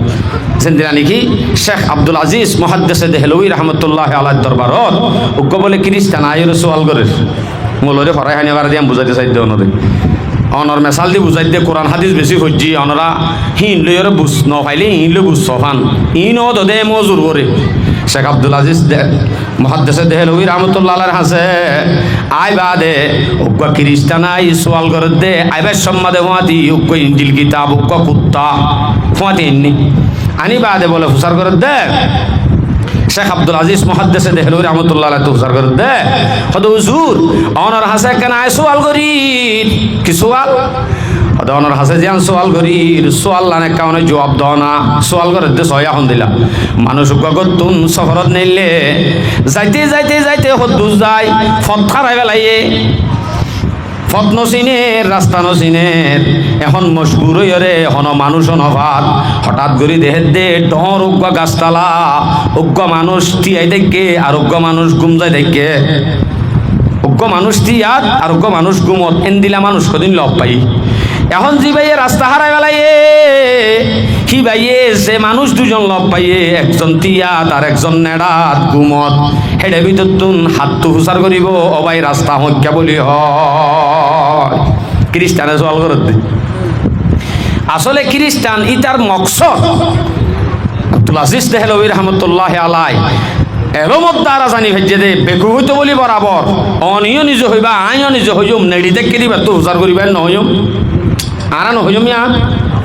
জিন্দিরা নাকি শেখ আব্দুল আজিজ মুহাদ্দিসে দেহলভী রহমতুল্লাহ আলাইহির দরবারত উগ্র বলে খ্রিস্টান আইর সোয়াল করে মোলরে ফরাই হানি বার দিয়াম বুঝাইতে চাই দে অনরে অনর মেসাল দি বুঝাই দে কোরআন হাদিস বেশি হজ্জি অনরা হিন লইরে বুঝ ন পাইলে হিন লই বুঝ সফান ইন ও দে মজুর করে শেখ আব্দুল আজিজ মুহাদ্দিসে দেহলভী রহমতুল্লাহ আলাইহির হাসে আই বাদে উগ্র খ্রিস্টান আই সোয়াল করে দে আইবার সম্মাদে হুয়াতি উগ্র ইনজিল কিতাব উগ্র কুত্তা হুয়াতি ইন্নি আনি বাদে বলে হুসার করে দে শেখ আব্দুল আজিজ মুহাদ্দিসে দেহলভী রহমতুল্লাহ আলাইহি হুসার করে দে হদ হুজুর অনর হাসে কেন আই সোয়াল করি কি সোয়াল হদ অনর হাসে জিয়ান সোয়াল করি সোয়াল লানে কাউনে জবাব দাও না সোয়াল করে দে সয়া হন দিলা মানুষ গগতুন শহরত নেইলে যাইতে যাইতে যাইতে হদ্দু যায় ফত খারাই বেলাইয়ে ফত নসিনের রাস্তা নসিনের এখন মশগুর হইরে এখন মানুষ নভাত হঠাৎ করে দেহে দে ডর উগ্র গাছতলা উগ্র মানুষ টিয়াই দেখে আর উগ্র মানুষ গুম যায় দেখে উগ্র মানুষ টিয়াত আর উগ্র মানুষ গুমত এন্দিলা মানুষ কদিন লব পাই এখন জি ভাইয়ে রাস্তা হারাই বেলাইয়ে কি ভাইয়ে যে মানুষ দুজন লব পাইয়ে একজন টিয়াত আর একজন নেড়াত গুমত হেডে ভিতর তুন হাতটো হুসার করিব অবাই রাস্তা হজ্ঞা বলি হয় খ্রিস্টানে সোয়াল করে দে আসলে খ্রিস্টান ইতার মকসদ আব্দুল আজিজ দেহলভী রহমতুল্লাহ আলাই এরমত দ্বারা জানি ভেজে দে বেকু হইতো বলি বরাবর অনিও নিজ হইবা আইও নিজ হইম নেড়ি দেখে দিবা তো হুসার করিবেন নহইম আর নহইম ইয়া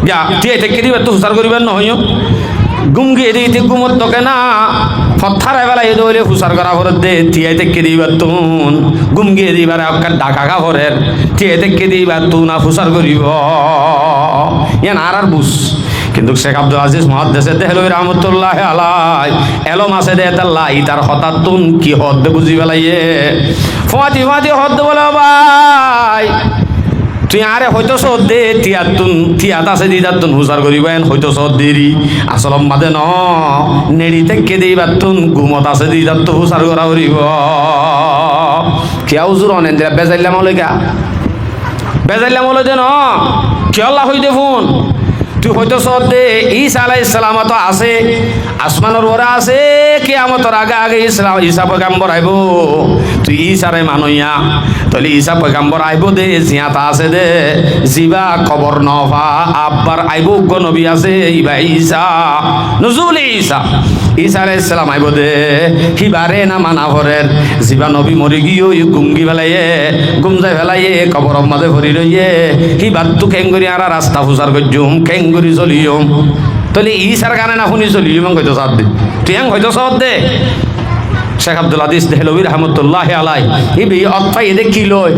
যা টিয়ে দেখে দিবা তো হুসার করিবেন নহইম গুমগিয়ে দিতে গুমত তোকে না ফথার বেলা এ দৌড়ে হুসার করা ভরে দে টিয়ে দেখে দিবা তুন গুমগিয়ে দিবার আপনার ডাকা কাপড়ের টিয়ে দেখে দিবা তু না হুসার করিব ইয়ান আর বুঝ কিন্তু শেখ আব্দুল আজিজ মুহাদ্দিসে দেহলভী রহমতুল্লাহ আলাইহি এলম আছে দে তাল্লাহ ইতার হঠাৎ তুন কি হদ বুঝি বেলাইয়ে ফাতি ফাতি হদ বলে ভাই তুই আরে হয়তো সদ দে তিয়াত আছে দিদাতুন হুসার করিবেন হয়তো সদ দেরি আসলম বাদে ন নেড়ি থেকে দিবাতুন গুমত আছে দিদাত তো হুসার করা করিব কিয়া হুজুর অনেন্দ্রা বেজাইলাম হলেকা বেজাইলাম হলে দে ন কি আল্লাহ হইতে ফোন তুই হয়তো সদ দে ঈসা আলাইহিস সালাম তো আছে আসমানের ওরা আছে কিয়ামতের আগে আগে ঈসা পয়গম্বর আইব তুই ঈসারে মানইয়া তাহলে ঈসা পয়গম্বর আইব দে জিয়াতা আছে দে জিবা খবর নভা আব্বার আইব গো নবী আছে ইবা ঈসা নজুল ঈসা ঈসা আলাইহিস সালাম আইব দে হিবারে না মানা ভরের জিবা নবী মরি গিয়ে গুমগি ফেলাইয়ে গুমজাই ফেলাইয়ে কবর মাঝে ভরি রইয়ে হিবার তু কেঙ্গুরি আর রাস্তা ফুসার গজুম কেঙ্গুরি চলিয়ম তাহলে ঈসার গানে না শুনি চলিয়ম হয়তো সাথ দে তুই হয়তো সদ দে শেখ আব্দুল আদিস দেহলভী রহমতুল্লাহ আলাই ইবি অত্থাই এদে কি লয়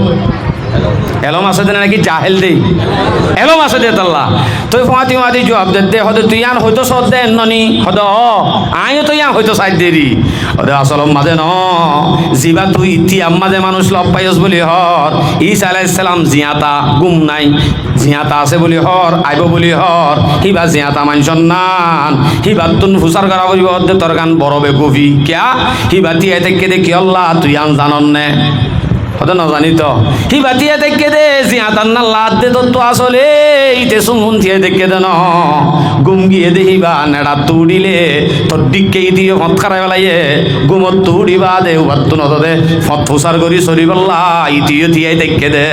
এলম আছে দে নাকি জাহেল দেই এলম আছে দে তাল্লা তুই ফাঁতি জবাব দে হদে তুই আন হয়তো সদ দে ননি হদ আইও তুই আন হয়তো সাইড দেরি হদে আসলম মাঝে ন জিবা তুই ইতিয়াম মাঝে মানুষ লব পাইস বলি হর ঈসা আলাইহিস সালাম জিয়াতা গুম নাই জিয়াতা আছে বলি হর আইব বলি হর হিবা জিয়াতা মানছন নান হিবা তুন ফুসার করা করিব হদে তোর গান বড় বেকুফি কিয়া হিবা তিয়াই থেকে দেখি আল্লাহ তুই আন জানন নে হয়তো নজানি তো হিবা তিয়া দেখে দে জিয়াতার না লাদ দে তো আসলে ইতে সুমন থিয়ে দেখে দে ন গুম গিয়ে দে হিবা নেড়া তুড়িলে তোর দিককে দিয়ে ফত খারাই বেলাইয়ে গুমত তুড়িবা দে উবাত্তু নত দে ফত ফুসার করি সরি বল্লা ইতিও থিয়ে দেখে দে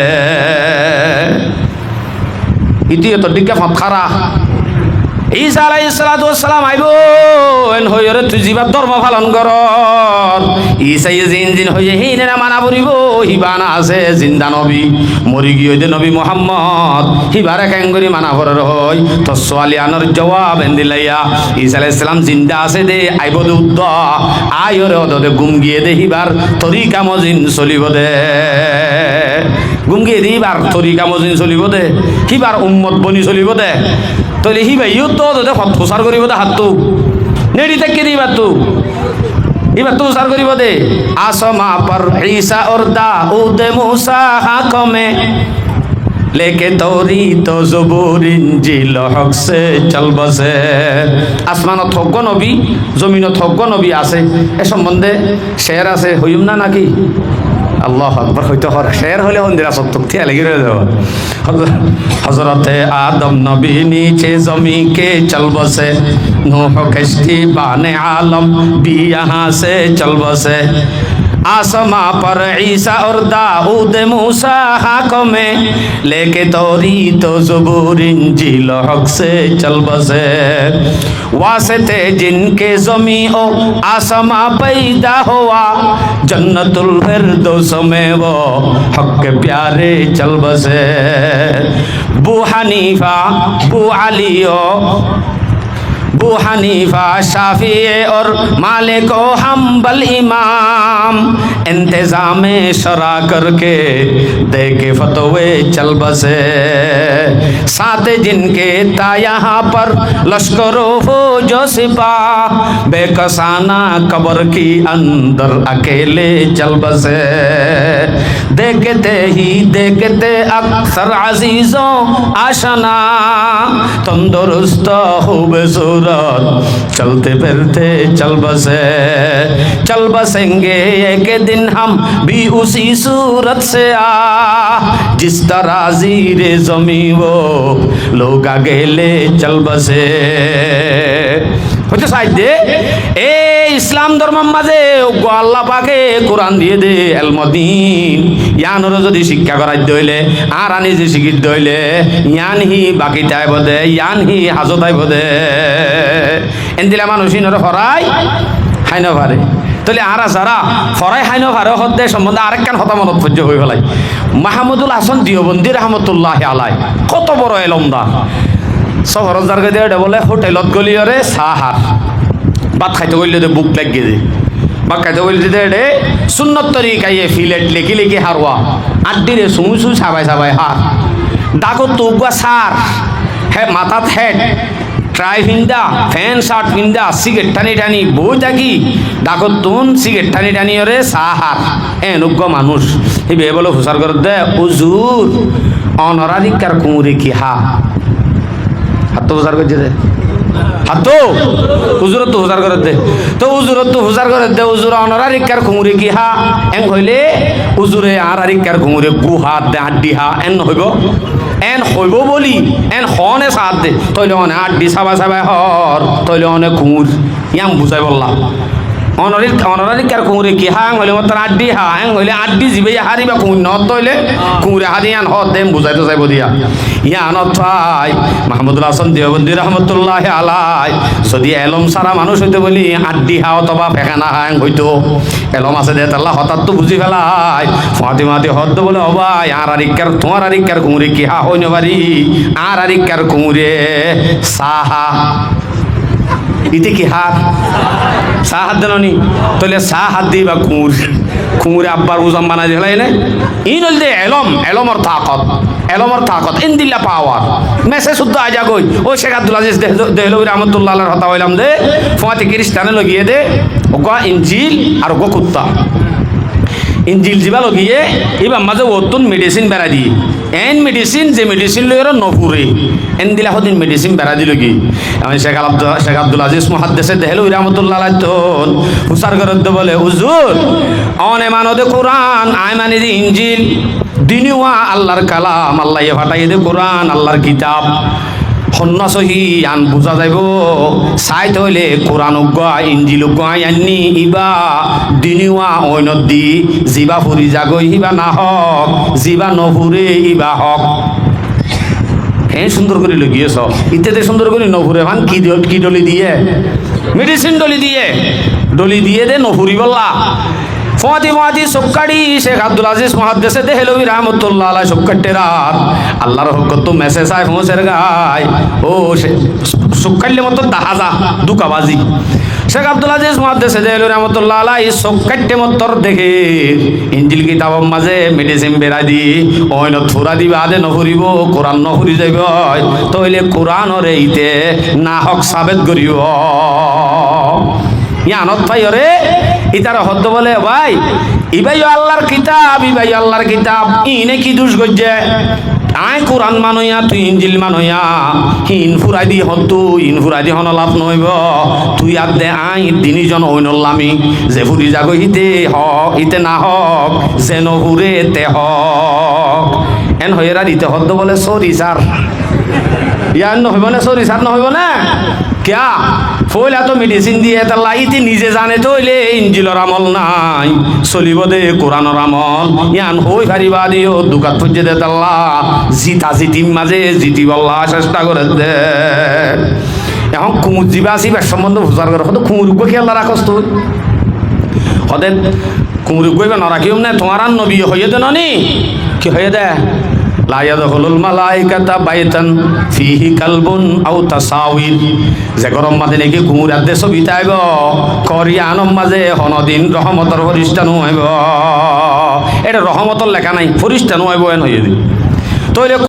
ইতিও তোর দিককে ফত খারা ঈসা আলাইহিস সালাতু ওয়াস সালাম আইব এন হইরে তুই জিবাত ধর্ম পালন কর ঈসা জিন হইয়ে হিনে না মানা পড়িব হিবানা আছে জিন্দা নবী মরি গিয়ে দে নবী মুহাম্মদ হিবারে কেঙ্গরি মানা পড়র হই তো সোয়ালিয়ানোর জবাব এন্দিলাইয়া ঈসা আলাইহিস সালাম জিন্দা আছে দে আইব দে উদ্দ আয়রে ওদে গুম গিয়ে দে হিবার তরিকা মজিন চলিব দে গুম গিয়ে দে হিবার তরিকা মজিন চলিব দে হিবার উম্মত বনি চলিব দে তলে হি ভাই ইউ তো দে প্রচার করিব দে হাতটো নেড়ি থেকে দিবা তো এবার তো প্রচার করিব দে আসমা পর ঈসা और दाऊद मूसा हाकমে लेके तौरी तो जबूर इंजील हक से चल बसे আসমান থগ্গ নবী জমিন থগ্গ নবী আছে এ সম্বন্ধে শের আছে হইম না নাকি আল্লাহ আকবার হয়তো শের হলে হন্দিরা সত্তর থিয়া লেগে রয়ে যাব হজরতে আদম নবী নিচে জমি के चल बसे नूह कश्ती बाने आलम भी यहाँ से चल बसे आसमा पर ईसा और दाऊद मूसा हाकमे लेके तौरी तो ज़बूर इंजील हक से चल बसे वास्ते जिनके ज़मी ओ आसमा पैदा हुआ जन्नतुल फिरदौस में वो हक के प्यारे चल बसे बू हनीफा बू अलियो बू हनीफा शाफी और मालिक ओ हम्बल इमाम इंतजाम शरा करके दे के फतवे चल बसे साथ जिनके ता यहाँ पर लश्करों हो जो सिपाह बेकसाना कब्र की अंदर अकेले चल बसे देखते अक्सर अजीजों आशना तंदुरुस्त खूब सूरत चलते फिरते चल बसेंगे एक दिन हम भी उसी सूरत से आ जिस तरह ज़ीरे ज़मी वो लोग अकेले चल बसे হইতে সাইড দে এই ইসলাম ধর্মের মাঝে আল্লাহ পাকে কোরআন দিয়ে দে এলমদিন ইয়ানোর যদি শিক্ষা করাই দইলে আর আনি যে শিক্ষিত দইলে ইয়ান হি বাকি টাইব দে ইয়ান হি হাজত আইব দে এন্দিলা মানুষ ইনরে ফরাই হাই না পারে তাহলে আর যারা ফরাই হাই না পারে হদ্দে সম্বন্ধে আরেকখান হতা মনত পর্য হয়ে গেলাই মাহমুদুল হাসান দিওবন্দি রহমতুল্লাহ আলাই কত বড় এলমদার শহর জারগে দিয়ে বলে হোটেলত গলিয়রে সাহার ভাত খাইতে বললে তো বুক লাগিয়ে দে ভাত খাইতে বললে দে সুন্নত তরিকাইয়ে ফিলেট লেখি লেখি হারওয়া আড্ডিরে সুই সাবাই হার ডাকো তুগুয়া সার হে মাথাত হেড ট্রাই ফিন্দা ফ্যান শার্ট ফিন্দা সিগারেট টানি বই থাকি ডাকো তুন সিগারেট টানি ওরে সাহার এনুজ্ঞ মানুষ এই বে বলে হুসার করে দে হুজুর অনরাধিকার কুমুরে কি হা হাত হুজার করছে দে হাত হুজুরত তো হুজার করে দে তো হুজুরত তো হুজার করে দে হুজুর অনারিকার খুমুরে কি হা এন হইলে হুজুরে আরারিকার খুমুরে গু হাত দে আড্ডি হা এন হইব এন হইব বলি এন হনে সাথ দে তইলে অনে আড্ডি সাবাই হর তইলে অনে খুমুর ইয়াম বুঝাই বললা অনারিকার কুমুরে কি হাং হইলে মতন আড্ডি হাং হইলে আড্ডি জিবে হারিবা কুমুর নত তইলে কুমুরে হারিয়ান হদ দেম বুঝাইতে যাইব দিয়া ইয়ান অথাই মাহমুদুল হাসান দেওবন্দি রহমতুল্লাহ আলাই যদি এলম সারা মানুষ হইতে বলি আড্ডি হা অথবা ফেখানা হাং হইতো এলম আছে দে তাল্লা হঠাৎ তো বুঝি ফেলাই ফাতিমাতি হদ বলে হবাই আর আরিকার তোমার আরিকার কুমুরে কি হা হইন পারি আর আরিকার কুমুরে সাহা ইতে কি হাত চা হাত দেন নি তাহলে চা হাত দিই বা কুমুরে আব্বার উজাম বানাই দিলাই নে ইন হল দে এলমর তাকত ইন দিল্লা পাওয়ার মেসে শুদ্ধ আজা গই ও শেখ আব্দুল আজিজ দেহলবি রহমতুল্লাহ হতা হইলাম দে ফোয়াতে খ্রিস্টানে লগিয়ে দে ও ইঞ্জিল আর গো কুত্তা ইঞ্জিল জিবা লগিয়ে এবার মাঝে ওতুন মেডিসিন বেড়া দিয়ে এন মেডিসিন যে মেডিসিন লই নপুরে এন দিলা হদিন মেডিসিন বেড়া দিল কি আমি শেখ আব্দুল আজিজ মুহাদ্দিসে দেহলু রহমতুল্লাহ আলাইহি হুসার গরদ বলে হুজুর অনে মানদে কোরআন আই মানে দি ইঞ্জিল দিনিওয়া আল্লাহর কালাম আল্লাহ ফাটাই দে কোরআন আল্লাহর কিতাব হন্য সহি আন বুঝা যাইব চাই হইলে কোরআন উগ্গা ইঞ্জিল উগ্গা আননি ইবা দিনিওয়া অইনত দি জিবা ফুরি যাগই ইবা না হক জিবা নফুরে ইবা হক হ্যাঁ সুন্দর করে লগিয়েছ ইত্যাদি সুন্দর করে নফুরে ভান কি ডলি দিয়ে মেডিসিন ডলি দিয়ে দে নফুরি বললা ফদি সবকাড়ি শেখ আব্দুল আজিজ মুহাদ্দিসে দেহলবি রহমতুল্লাহ আলাইহি সবকাটে রাত আল্লাহর হুকুম তো মেসেজ আই পৌঁছের গায় ও সবকাড়লে মতো দাহাজা দুকাবাজি শেখ আব্দুল আজিজ মুহাদ্দিসে দেহলবি রহমতুল্লাহ আলাইহি সবকাটে মতর দেখে ইঞ্জিল কিতাবের মাঝে মেডিসিন বেরা দি ওইন থুরা দিবা দে নফুরিব কোরআন নফুরি যাইব তইলে কোরআনর এইতে না হক সাবেত করিব ইয়ানত ভাই রে ইতার হদ্দ বলে ভাই ইবাই আল্লাহর কিতাব ইনে কি দুষ গজ্জে আই কোরআন মানইয়া তুই ইঞ্জিল মানইয়া হিন ফুরাই দি হদ্দু ইন ফুরাই দি হন লাভ নইব তুই আর দে আই দিনিজন হইনল্লামি যে ফুরি যাগো ইতে না হক যে নহুরে তে হক এন হইরা দিতে হদ্দ বলে সরি স্যার ইয়ার নহইব না সরি স্যার নহইব না क्या ফইলা তো মেডিসিন দিয়ে তাল্লা ইতি নিজে জানে তো হইলে ইঞ্জিলর আমল নাই চলিব দে কোরআনর আমল ইয়ান হই ফারিবা দিও দুকাত ফুজে দে তাল্লা জিতিম মাঝে জিতি বল্লা চেষ্টা করে দে এখন কুমুর জিবা আসিবার সম্বন্ধ বুঝার করে হয়তো কুমুর গো খেয়াল রাখস তুই হতে কুমুর গইবে না রাখিও না তোমার আর নবী হইয়ে দে ননি কি হইয়ে দে লা ইয়াদখুলুল মালাইকাতা বাইতান ফিহি কালবুন আও তাসাউইর যে গরম মাঝে নাকি কুমুর আদে ছবি তাইব করিয়ানম মাঝে হনদিন রহমতর ফরিস্তানো হইব এটা রহমতর লেখা নাই ফরিস্তানো হইব এন হইয়ে দি তইলে